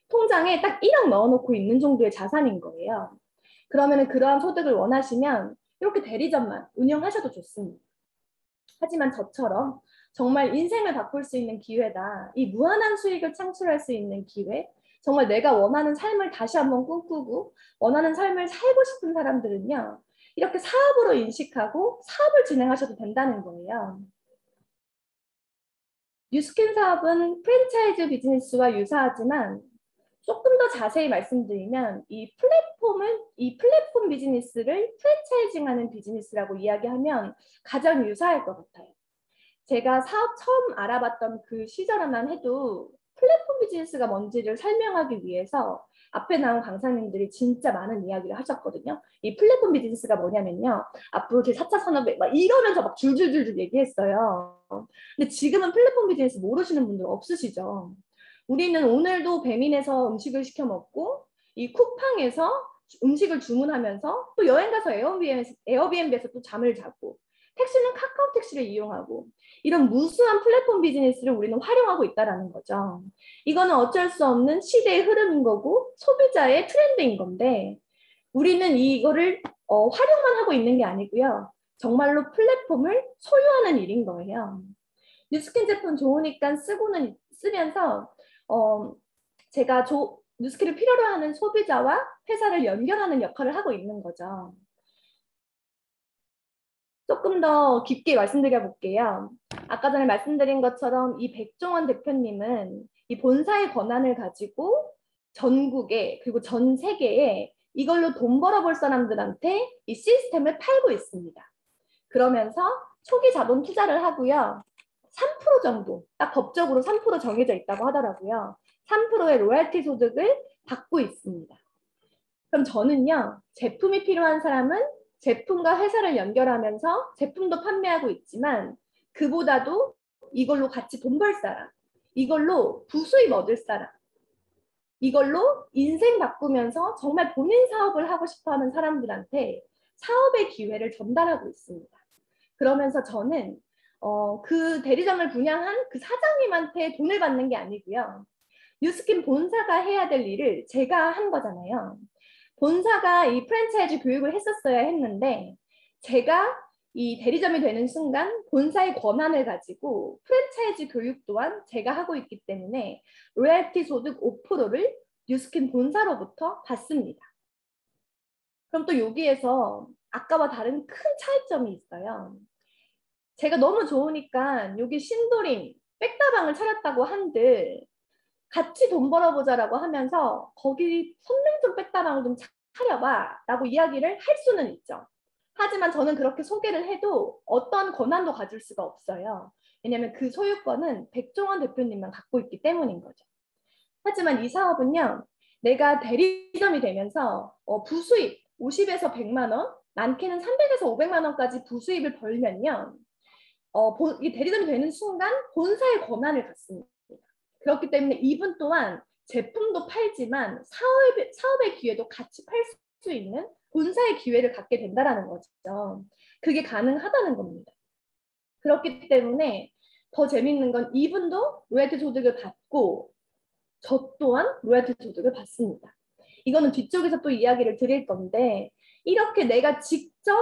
통장에 딱 1억 넣어놓고 있는 정도의 자산인 거예요. 그러면 그러한 소득을 원하시면 이렇게 대리점만 운영하셔도 좋습니다. 하지만 저처럼 정말 인생을 바꿀 수 있는 기회다. 이 무한한 수익을 창출할 수 있는 기회. 정말 내가 원하는 삶을 다시 한번 꿈꾸고 원하는 삶을 살고 싶은 사람들은요. 이렇게 사업으로 인식하고 사업을 진행하셔도 된다는 거예요. 뉴스킨 사업은 프랜차이즈 비즈니스와 유사하지만 조금 더 자세히 말씀드리면 이 플랫폼 비즈니스를 프랜차이징하는 비즈니스라고 이야기하면 가장 유사할 것 같아요. 제가 사업 처음 알아봤던 그 시절만 해도 플랫폼 비즈니스가 뭔지를 설명하기 위해서 앞에 나온 강사님들이 진짜 많은 이야기를 하셨거든요. 이 플랫폼 비즈니스가 뭐냐면요. 앞으로 제 4차 산업에 막 이러면서 막 줄줄줄줄 얘기했어요. 근데 지금은 플랫폼 비즈니스 모르시는 분들 없으시죠? 우리는 오늘도 배민에서 음식을 시켜 먹고 이 쿠팡에서 음식을 주문하면서 또 여행 가서 에어비앤비에서 또 잠을 자고 택시는 카카오 택시를 이용하고 이런 무수한 플랫폼 비즈니스를 우리는 활용하고 있다는 거죠. 이거는 어쩔 수 없는 시대의 흐름인 거고 소비자의 트렌드인 건데 우리는 이거를 활용만 하고 있는 게 아니고요. 정말로 플랫폼을 소유하는 일인 거예요. 뉴스킨 제품 좋으니까 쓰면서 제가 뉴스킨을 필요로 하는 소비자와 회사를 연결하는 역할을 하고 있는 거죠. 조금 더 깊게 말씀드려 볼게요. 아까 전에 말씀드린 것처럼 이 백종원 대표님은 이 본사의 권한을 가지고 전국에 그리고 전 세계에 이걸로 돈 벌어볼 사람들한테 이 시스템을 팔고 있습니다. 그러면서 초기 자본 투자를 하고요. 3% 정도, 딱 법적으로 3% 정해져 있다고 하더라고요. 3%의 로열티 소득을 받고 있습니다. 그럼 저는요, 제품이 필요한 사람은 제품과 회사를 연결하면서 제품도 판매하고 있지만 그보다도 이걸로 같이 돈 벌 사람, 이걸로 부수입 얻을 사람, 이걸로 인생 바꾸면서 정말 본인 사업을 하고 싶어하는 사람들한테 사업의 기회를 전달하고 있습니다. 그러면서 저는 그 대리점을 분양한 그 사장님한테 돈을 받는 게 아니고요. 뉴스킨 본사가 해야 될 일을 제가 한 거잖아요. 본사가 이 프랜차이즈 교육을 했었어야 했는데 제가 이 대리점이 되는 순간 본사의 권한을 가지고 프랜차이즈 교육 또한 제가 하고 있기 때문에 로열티 소득 5%를 뉴스킨 본사로부터 받습니다. 그럼 또 여기에서 아까와 다른 큰 차이점이 있어요. 제가 너무 좋으니까 여기 신도림 백다방을 차렸다고 한들 같이 돈 벌어보자라고 하면서 거기 손님좀 백다방을 좀 차려봐 라고 이야기를 할 수는 있죠. 하지만 저는 그렇게 소개를 해도 어떤 권한도 가질 수가 없어요. 왜냐하면 그 소유권은 백종원 대표님만 갖고 있기 때문인 거죠. 하지만 이 사업은요. 내가 대리점이 되면서 부수입 50에서 100만 원, 많게는 300에서 500만 원까지 부수입을 벌면요. 이 대리점이 되는 순간 본사의 권한을 갖습니다. 그렇기 때문에 이분 또한 제품도 팔지만 사업의 기회도 같이 팔 수 있는 본사의 기회를 갖게 된다는 거죠. 그게 가능하다는 겁니다. 그렇기 때문에 더 재밌는 건 이분도 로열티 소득을 받고 저 또한 로열티 소득을 받습니다. 이거는 뒤쪽에서 또 이야기를 드릴 건데 이렇게 내가 직접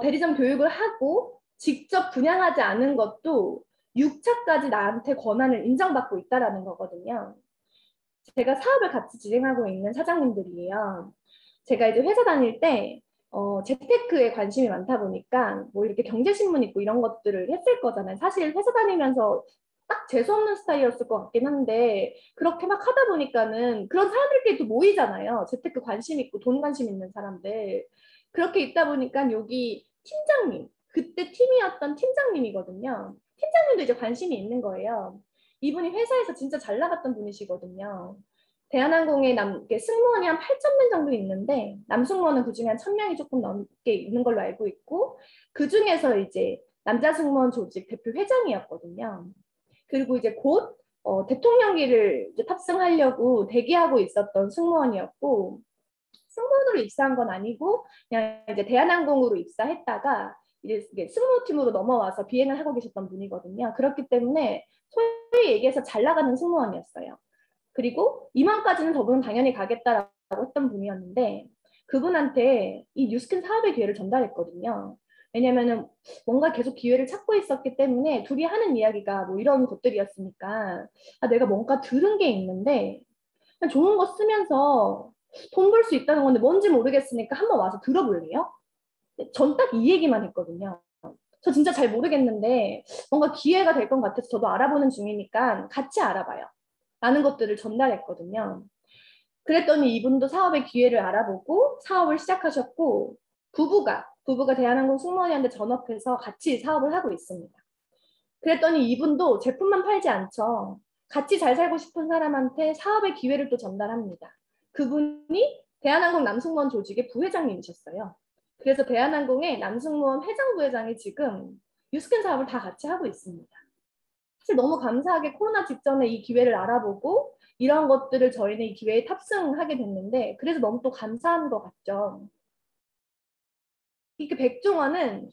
대리점 교육을 하고 직접 분양하지 않은 것도 6차까지 나한테 권한을 인정받고 있다는 거거든요. 제가 사업을 같이 진행하고 있는 사장님들이에요. 제가 이제 회사 다닐 때 재테크에 관심이 많다 보니까 뭐 이렇게 경제신문 있고 이런 것들을 했을 거잖아요. 사실 회사 다니면서 딱 재수없는 스타일이었을 것 같긴 한데 그렇게 막 하다 보니까는 그런 사람들끼리 또 모이잖아요. 재테크 관심 있고 돈 관심 있는 사람들. 그렇게 있다 보니까 여기 팀장님, 그때 팀이었던 팀장님이거든요. 팀장님도 이제 관심이 있는 거예요. 이분이 회사에서 진짜 잘 나갔던 분이시거든요. 대한항공에 승무원이 한 8,000명 정도 있는데 남승무원은 그중에 한 1,000명이 조금 넘게 있는 걸로 알고 있고 그중에서 이제 남자 승무원 조직 대표 회장이었거든요. 그리고 이제 곧 대통령기를 이제 탑승하려고 대기하고 있었던 승무원이었고 승무원으로 입사한 건 아니고 그냥 이제 대한항공으로 입사했다가 이제 승무팀으로 넘어와서 비행을 하고 계셨던 분이거든요. 그렇기 때문에 소위 얘기해서 잘 나가는 승무원이었어요. 그리고 임원까지는 저분은 당연히 가겠다라고 했던 분이었는데 그분한테 이 뉴스킨 사업의 기회를 전달했거든요. 왜냐면은 뭔가 계속 기회를 찾고 있었기 때문에 둘이 하는 이야기가 뭐 이런 것들이었으니까 내가 뭔가 들은 게 있는데 좋은 거 쓰면서 돈 벌 수 있다는 건데 뭔지 모르겠으니까 한번 와서 들어볼래요? 전 딱 이 얘기만 했거든요. 저 진짜 잘 모르겠는데 뭔가 기회가 될 것 같아서 저도 알아보는 중이니까 같이 알아봐요. 라는 것들을 전달했거든요. 그랬더니 이분도 사업의 기회를 알아보고 사업을 시작하셨고 부부가 대한항공 승무원이었는데 전업해서 같이 사업을 하고 있습니다. 그랬더니 이분도 제품만 팔지 않죠. 같이 잘 살고 싶은 사람한테 사업의 기회를 또 전달합니다. 그분이 대한항공 남승무원 조직의 부회장님이셨어요. 그래서 대한항공의 남승무원 회장 부회장이 지금 뉴스캔 사업을 다 같이 하고 있습니다. 사실 너무 감사하게 코로나 직전에 이 기회를 알아보고 이런 것들을 저희는 이 기회에 탑승하게 됐는데 그래서 너무 또 감사한 것 같죠. 이게 백종원은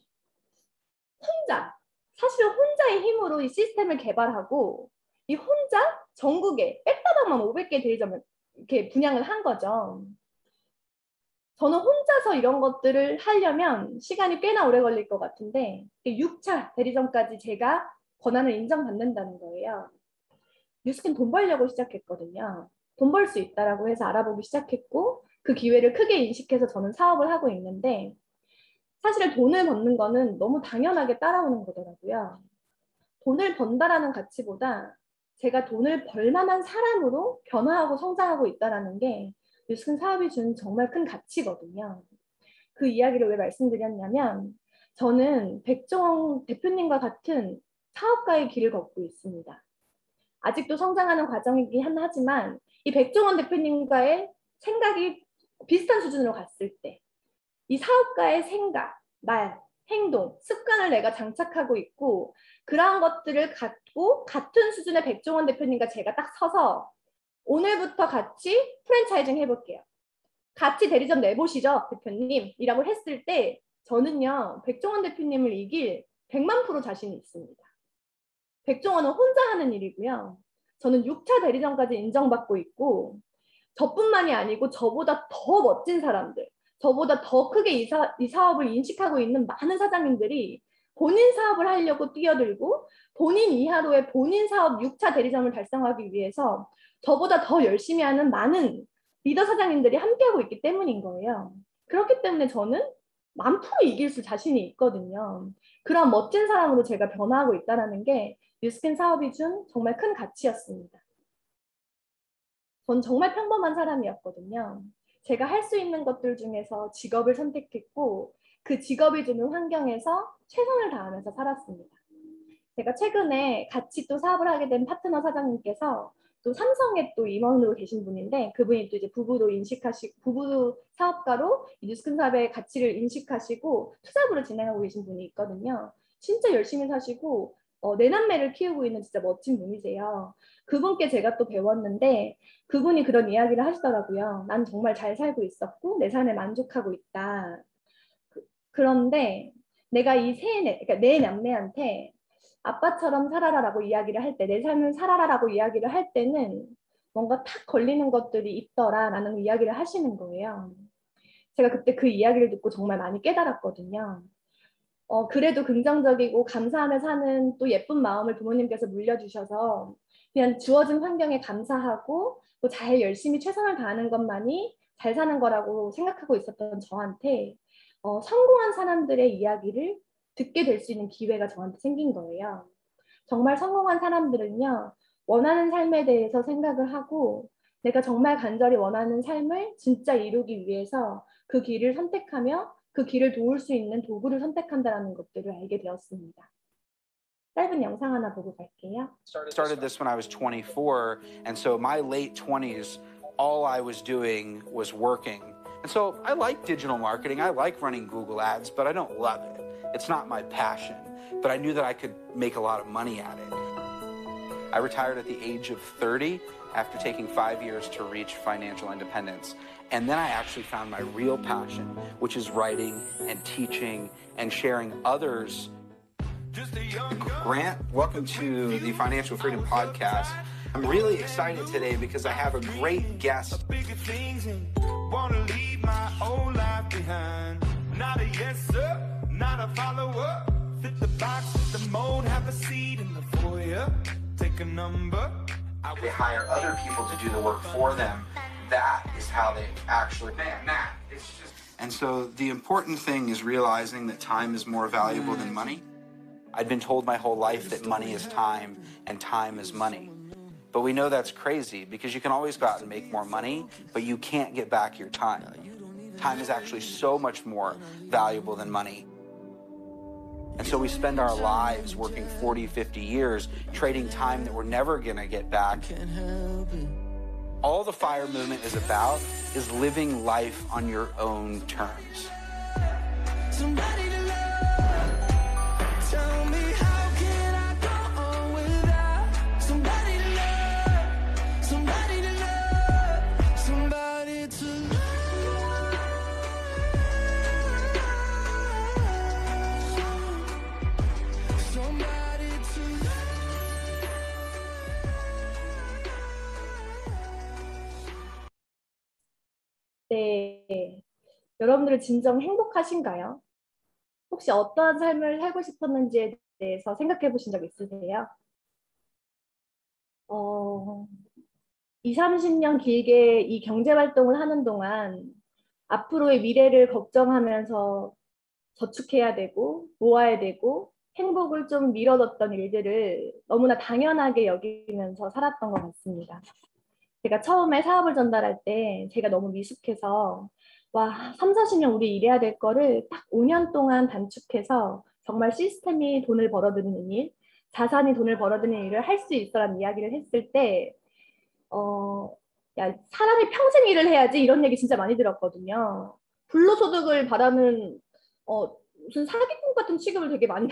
사실은 혼자의 힘으로 이 시스템을 개발하고 이 혼자 전국에 빼따닥만 500개 대리점을 이렇게 분양을 한 거죠. 저는 혼자서 이런 것들을 하려면 시간이 꽤나 오래 걸릴 것 같은데 6차 대리점까지 제가 권한을 인정받는다는 거예요. 뉴스캔 돈 벌려고 시작했거든요. 돈 벌 수 있다라고 해서 알아보기 시작했고 그 기회를 크게 인식해서 저는 사업을 하고 있는데 사실 돈을 버는 거는 너무 당연하게 따라오는 거더라고요. 돈을 번다라는 가치보다 제가 돈을 벌 만한 사람으로 변화하고 성장하고 있다는 게 뉴스킨 사업이 주는 정말 큰 가치거든요. 그 이야기를 왜 말씀드렸냐면 저는 백종원 대표님과 같은 사업가의 길을 걷고 있습니다. 아직도 성장하는 과정이긴 하지만 이 백종원 대표님과의 생각이 비슷한 수준으로 갔을 때 이 사업가의 생각, 말, 행동, 습관을 내가 장착하고 있고 그러한 것들을 갖고 같은 수준의 백종원 대표님과 제가 딱 서서 오늘부터 같이 프랜차이징 해볼게요. 같이 대리점 내보시죠, 대표님. 이라고 했을 때 저는요, 백종원 대표님을 이길 100만 프로 자신이 있습니다. 백종원은 혼자 하는 일이고요. 저는 6차 대리점까지 인정받고 있고 저뿐만이 아니고 저보다 더 멋진 사람들, 저보다 더 크게 이 사업을 인식하고 있는 많은 사장님들이 본인 사업을 하려고 뛰어들고 본인 이하로의 본인 사업 6차 대리점을 달성하기 위해서 저보다 더 열심히 하는 많은 리더 사장님들이 함께하고 있기 때문인 거예요. 그렇기 때문에 저는 1000% 이길 수 자신이 있거든요. 그런 멋진 사람으로 제가 변화하고 있다는 게 뉴스캔 사업이 준 정말 큰 가치였습니다. 전 정말 평범한 사람이었거든요. 제가 할 수 있는 것들 중에서 직업을 선택했고 그 직업이 주는 환경에서 최선을 다하면서 살았습니다. 제가 최근에 같이 또 사업을 하게 된 파트너 사장님께서 또 삼성에 또 임원으로 계신 분인데 그분이 또 이제 부부 사업가로 뉴스킨 사업의 가치를 인식하시고 투자부를 진행하고 계신 분이 있거든요. 진짜 열심히 사시고 내남매를 키우고 있는 진짜 멋진 분이세요. 그분께 제가 또 배웠는데 그분이 그런 이야기를 하시더라고요. 난 정말 잘 살고 있었고 내 삶에 만족하고 있다. 그런데 내가 그러니까 내 남매한테 아빠처럼 살아라라고 이야기를 할 때, 내 삶을 살아라라고 이야기를 할 때는 뭔가 탁 걸리는 것들이 있더라라는 이야기를 하시는 거예요. 제가 그때 그 이야기를 듣고 정말 많이 깨달았거든요. 그래도 긍정적이고 감사하며 사는 또 예쁜 마음을 부모님께서 물려주셔서 그냥 주어진 환경에 감사하고 또 잘 열심히 최선을 다하는 것만이 잘 사는 거라고 생각하고 있었던 저한테 성공한 사람들의 이야기를 듣게 될 수 있는 기회가 저한테 생긴 거예요. 정말 성공한 사람들은요, 원하는 삶에 대해서 생각을 하고 내가 정말 간절히 원하는 삶을 진짜 이루기 위해서 그 길을 선택하며 그 길을 도울 수 있는 도구를 선택한다는 것들을 알게 되었습니다. 짧은 영상 하나 보고 갈게요. Started this when I was 24, and so my late 20s, all I was doing was working. And so I like digital marketing, I like running Google ads, but I don't love it. It's not my passion, but I knew that I could make a lot of money at it. I retired at the age of 30 after taking 5 years to reach financial independence. And then I actually found my real passion, which is writing and teaching and sharing others. Grant, welcome to the Financial Freedom Podcast. I'm really excited today because I have a great guest. Wanna leave my old life behind. Not a yes sir, not a follower. Fit the box, fit the mold, have a seat in the foyer. Take a number. They hire other people to do the work for them. That is how they actually, it's just. And so the important thing is realizing that time is more valuable than money. I'd been told my whole life that money is time and time is money. But we know that's crazy because you can always go out and make more money, but you can't get back your time. Time is actually so much more valuable than money. And so we spend our lives working 40, 50 years trading time that we're never going to get back. All the FIRE movement is about is living life on your own terms. Somebody to love. Tell me, how can I go on without somebody to love? Somebody to love. Somebody to love. Somebody to love. 네, 여러분들은 진정 행복하신가요? 혹시 어떠한 삶을 살고 싶었는지에 대해서 생각해 보신 적 있으세요? 20, 30년 길게 이 경제활동을 하는 동안 앞으로의 미래를 걱정하면서 저축해야 되고 모아야 되고 행복을 좀 미뤄뒀던 일들을 너무나 당연하게 여기면서 살았던 것 같습니다. 제가 처음에 사업을 전달할 때 제가 너무 미숙해서 와, 3, 40년 우리 일해야 될 거를 딱 5년 동안 단축해서 정말 시스템이 돈을 벌어들이는 일, 자산이 돈을 벌어들이는 일을 할 수 있어라는 이야기를 했을 때 야, 사람이 평생 일을 해야지 이런 얘기 진짜 많이 들었거든요. 불로소득을 바라는 무슨 사기꾼 같은 취급을 되게 많이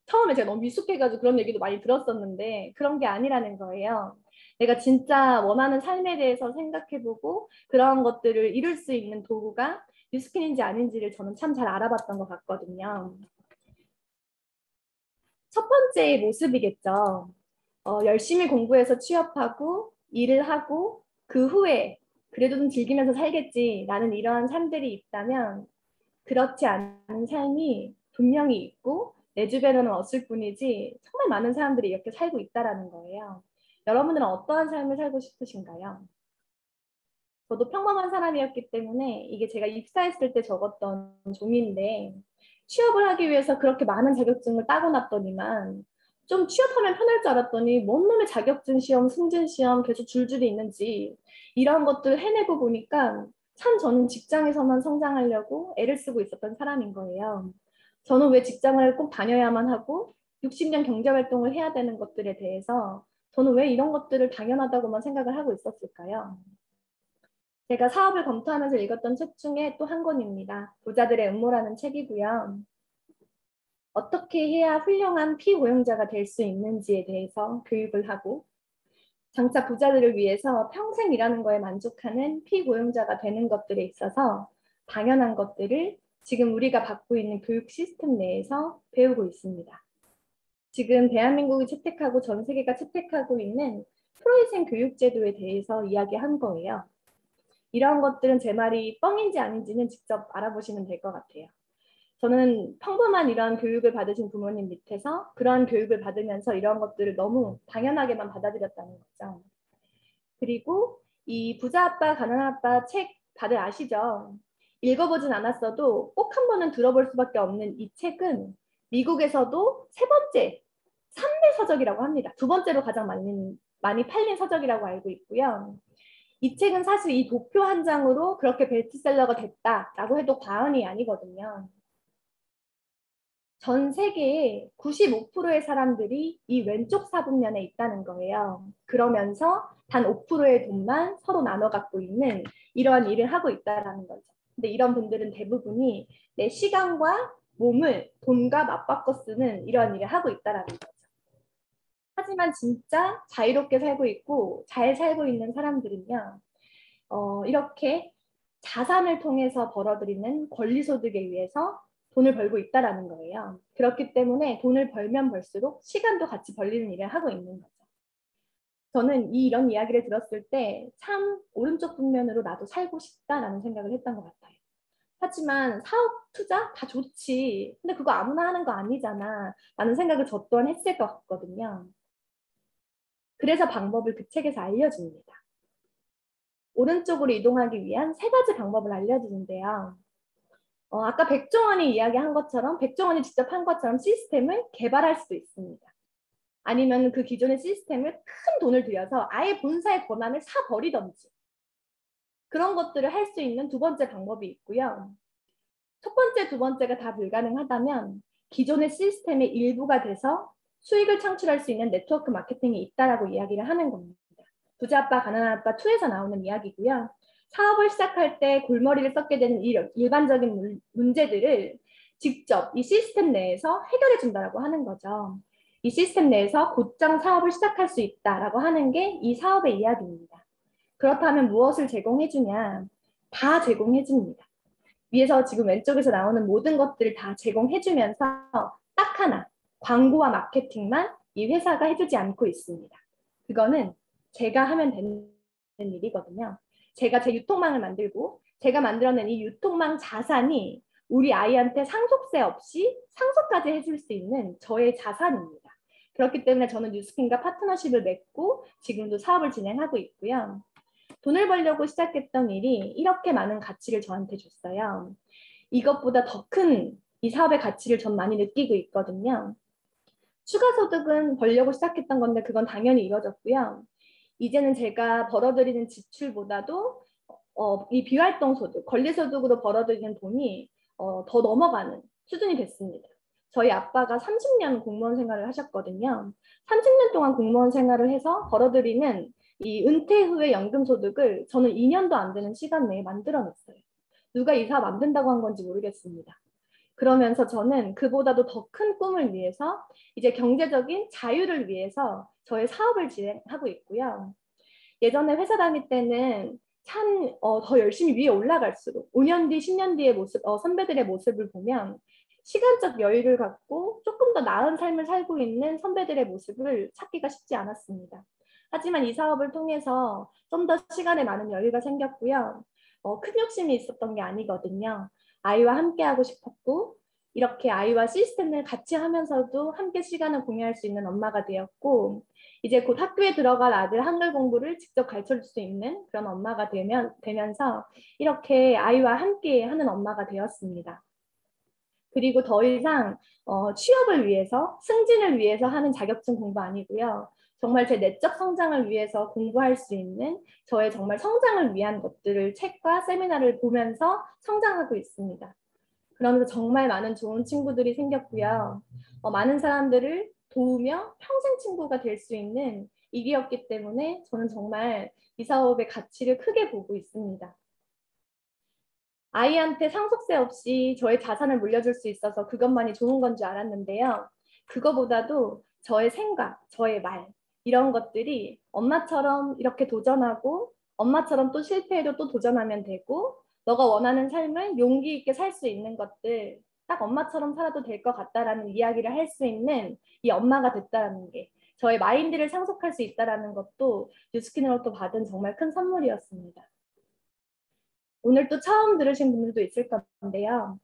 처음에 제가 너무 미숙해가지고 그런 얘기도 많이 들었었는데 그런 게 아니라는 거예요. 내가 진짜 원하는 삶에 대해서 생각해보고 그런 것들을 이룰 수 있는 도구가 뉴스킨인지 아닌지를 저는 참 잘 알아봤던 것 같거든요. 첫 번째 모습이겠죠. 열심히 공부해서 취업하고 일을 하고 그 후에 그래도 좀 즐기면서 살겠지 라는 이러한 삶들이 있다면 그렇지 않은 삶이 분명히 있고 내 주변에는 없을 뿐이지 정말 많은 사람들이 이렇게 살고 있다는 거예요. 여러분들은 어떠한 삶을 살고 싶으신가요? 저도 평범한 사람이었기 때문에 이게 제가 입사했을 때 적었던 종이인데 취업을 하기 위해서 그렇게 많은 자격증을 따고 났더니만 좀 취업하면 편할 줄 알았더니 뭔 놈의 자격증 시험, 승진 시험 계속 줄줄이 있는지 이런 것들 해내고 보니까 참 저는 직장에서만 성장하려고 애를 쓰고 있었던 사람인 거예요. 저는 왜 직장을 꼭 다녀야만 하고 60년 경제활동을 해야 되는 것들에 대해서 저는 왜 이런 것들을 당연하다고만 생각을 하고 있었을까요? 제가 사업을 검토하면서 읽었던 책 중에 또 한 권입니다. 부자들의 음모라는 책이고요. 어떻게 해야 훌륭한 피고용자가 될 수 있는지에 대해서 교육을 하고 장차 부자들을 위해서 평생 일하는 거에 만족하는 피고용자가 되는 것들에 있어서 당연한 것들을 지금 우리가 받고 있는 교육 시스템 내에서 배우고 있습니다. 지금 대한민국이 채택하고 전 세계가 채택하고 있는 프로이센 교육제도에 대해서 이야기한 거예요. 이런 것들은 제 말이 뻥인지 아닌지는 직접 알아보시면 될 것 같아요. 저는 평범한 이런 교육을 받으신 부모님 밑에서 그런 교육을 받으면서 이런 것들을 너무 당연하게만 받아들였다는 거죠. 그리고 이 부자 아빠, 가난한 아빠 책 다들 아시죠? 읽어보진 않았어도 꼭 한 번은 들어볼 수밖에 없는 이 책은 미국에서도 세 번째, 3대 서적이라고 합니다. 두 번째로 가장 많이 팔린 서적이라고 알고 있고요. 이 책은 사실 이 도표 한 장으로 그렇게 베스트셀러가 됐다라고 해도 과언이 아니거든요. 전 세계의 95%의 사람들이 이 왼쪽 사분면에 있다는 거예요. 그러면서 단 5%의 돈만 서로 나눠 갖고 있는 이러한 일을 하고 있다는 거죠. 근데 이런 분들은 대부분이 내 시간과 몸을 돈과 맞바꿔 쓰는 이러한 일을 하고 있다는 거죠. 하지만 진짜 자유롭게 살고 있고 잘 살고 있는 사람들은요. 이렇게 자산을 통해서 벌어들이는 권리소득에 의해서 돈을 벌고 있다는 거예요. 그렇기 때문에 돈을 벌면 벌수록 시간도 같이 벌리는 일을 하고 있는 거죠. 저는 이런 이야기를 들었을 때 참 오른쪽 분면으로 나도 살고 싶다라는 생각을 했던 것 같아요. 하지만 사업, 투자 다 좋지. 근데 그거 아무나 하는 거 아니잖아. 라는 생각을 저 또한 했을 것 같거든요. 그래서 방법을 그 책에서 알려줍니다. 오른쪽으로 이동하기 위한 3가지 방법을 알려주는데요. 아까 백종원이 이야기한 것처럼 백종원이 직접 한 것처럼 시스템을 개발할 수 있습니다. 아니면 그 기존의 시스템을 큰 돈을 들여서 아예 본사의 권한을 사버리던지 그런 것들을 할 수 있는 두 번째 방법이 있고요. 첫 번째, 두 번째가 다 불가능하다면 기존의 시스템의 일부가 돼서 수익을 창출할 수 있는 네트워크 마케팅이 있다라고 이야기를 하는 겁니다. 부자 아빠, 가난한 아빠 2에서 나오는 이야기고요. 사업을 시작할 때 골머리를 썩게 되는 일반적인 문제들을 직접 이 시스템 내에서 해결해 준다라고 하는 거죠. 이 시스템 내에서 곧장 사업을 시작할 수 있다라고 하는 게 이 사업의 이야기입니다. 그렇다면 무엇을 제공해 주냐? 다 제공해 줍니다. 위에서 지금 왼쪽에서 나오는 모든 것들을 다 제공해 주면서 딱 하나, 광고와 마케팅만 이 회사가 해주지 않고 있습니다. 그거는 제가 하면 되는 일이거든요. 제가 제 유통망을 만들고 제가 만들어낸 이 유통망 자산이 우리 아이한테 상속세 없이 상속까지 해줄 수 있는 저의 자산입니다. 그렇기 때문에 저는 뉴스킨과 파트너십을 맺고 지금도 사업을 진행하고 있고요. 돈을 벌려고 시작했던 일이 이렇게 많은 가치를 저한테 줬어요. 이것보다 더 큰 이 사업의 가치를 전 많이 느끼고 있거든요. 추가 소득은 벌려고 시작했던 건데 그건 당연히 이뤄졌고요. 이제는 제가 벌어들이는 지출보다도 이 비활동 소득, 권리소득으로 벌어들이는 돈이 더 넘어가는 수준이 됐습니다. 저희 아빠가 30년 공무원 생활을 하셨거든요. 30년 동안 공무원 생활을 해서 벌어들이는 이 은퇴 후의 연금 소득을 저는 2년도 안 되는 시간 내에 만들어냈어요. 누가 이 사업 만든다고 한 건지 모르겠습니다. 그러면서 저는 그보다도 더 큰 꿈을 위해서 이제 경제적인 자유를 위해서 저의 사업을 진행하고 있고요. 예전에 회사 다닐 때는 참 더 열심히 위에 올라갈수록 5년 뒤, 10년 뒤의 모습, 선배들의 모습을 보면 시간적 여유를 갖고 조금 더 나은 삶을 살고 있는 선배들의 모습을 찾기가 쉽지 않았습니다. 하지만 이 사업을 통해서 좀 더 시간에 많은 여유가 생겼고요. 큰 욕심이 있었던 게 아니거든요. 아이와 함께 하고 싶었고 이렇게 아이와 시스템을 같이 하면서도 함께 시간을 공유할 수 있는 엄마가 되었고 이제 곧 학교에 들어갈 아들 한글 공부를 직접 가르쳐줄 수 있는 그런 엄마가 되면서 이렇게 아이와 함께 하는 엄마가 되었습니다. 그리고 더 이상 취업을 위해서, 승진을 위해서 하는 자격증 공부 아니고요. 정말 제 내적 성장을 위해서 공부할 수 있는 저의 정말 성장을 위한 것들을 책과 세미나를 보면서 성장하고 있습니다. 그러면서 정말 많은 좋은 친구들이 생겼고요. 많은 사람들을 도우며 평생 친구가 될 수 있는 일이었기 때문에 저는 정말 이 사업의 가치를 크게 보고 있습니다. 아이한테 상속세 없이 저의 자산을 물려줄 수 있어서 그것만이 좋은 건 줄 알았는데요. 그거보다도 저의 생각, 저의 말 이런 것들이 엄마처럼 이렇게 도전하고 엄마처럼 또 실패해도 또 도전하면 되고 너가 원하는 삶을 용기 있게 살 수 있는 것들 딱 엄마처럼 살아도 될 것 같다라는 이야기를 할 수 있는 이 엄마가 됐다라는 게 저의 마인드를 상속할 수 있다라는 것도 뉴스킨으로부터 받은 정말 큰 선물이었습니다. 오늘 또 처음 들으신 분들도 있을 건데요.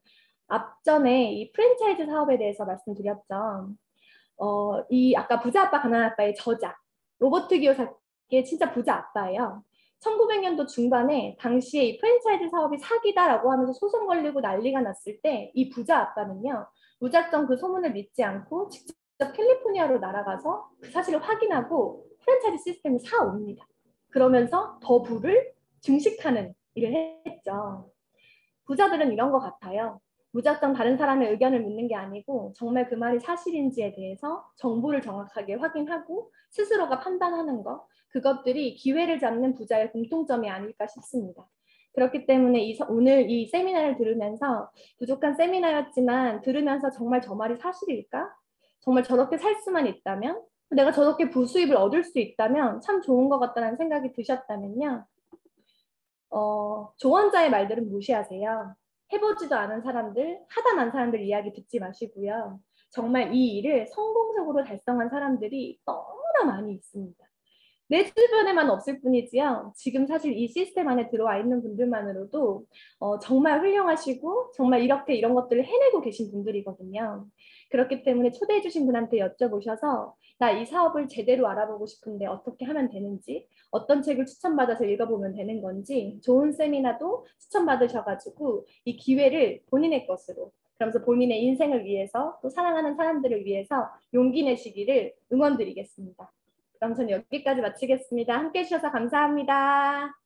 앞전에 이 프랜차이즈 사업에 대해서 말씀드렸죠. 이 아까 부자 아빠 가난한 아빠의 저자 로버트 기요사키의 진짜 부자 아빠예요. 1900년도 중반에 당시에 이 프랜차이즈 사업이 사기다라고 하면서 소송 걸리고 난리가 났을 때 이 부자 아빠는요. 무작정 그 소문을 믿지 않고 직접 캘리포니아로 날아가서 그 사실을 확인하고 프랜차이즈 시스템을 사옵니다. 그러면서 더 부를 증식하는 일을 했죠. 부자들은 이런 것 같아요. 무작정 다른 사람의 의견을 묻는 게 아니고 정말 그 말이 사실인지에 대해서 정보를 정확하게 확인하고 스스로가 판단하는 것, 그것들이 기회를 잡는 부자의 공통점이 아닐까 싶습니다. 그렇기 때문에 오늘 이 세미나를 들으면서 부족한 세미나였지만 들으면서 정말 저 말이 사실일까? 정말 저렇게 살 수만 있다면? 내가 저렇게 부수입을 얻을 수 있다면 참 좋은 것 같다는 생각이 드셨다면요. 조언자의 말들은 무시하세요. 해보지도 않은 사람들, 하다 난 사람들 이야기 듣지 마시고요. 정말 이 일을 성공적으로 달성한 사람들이 너무나 많이 있습니다. 내 주변에만 없을 뿐이지요. 지금 사실 이 시스템 안에 들어와 있는 분들만으로도 정말 훌륭하시고 정말 이렇게 이런 것들을 해내고 계신 분들이거든요. 그렇기 때문에 초대해 주신 분한테 여쭤보셔서 나 이 사업을 제대로 알아보고 싶은데 어떻게 하면 되는지 어떤 책을 추천받아서 읽어보면 되는 건지 좋은 세미나도 추천받으셔가지고 이 기회를 본인의 것으로 그러면서 본인의 인생을 위해서 또 사랑하는 사람들을 위해서 용기 내시기를 응원드리겠습니다. 그럼 저는 여기까지 마치겠습니다. 함께해 주셔서 감사합니다.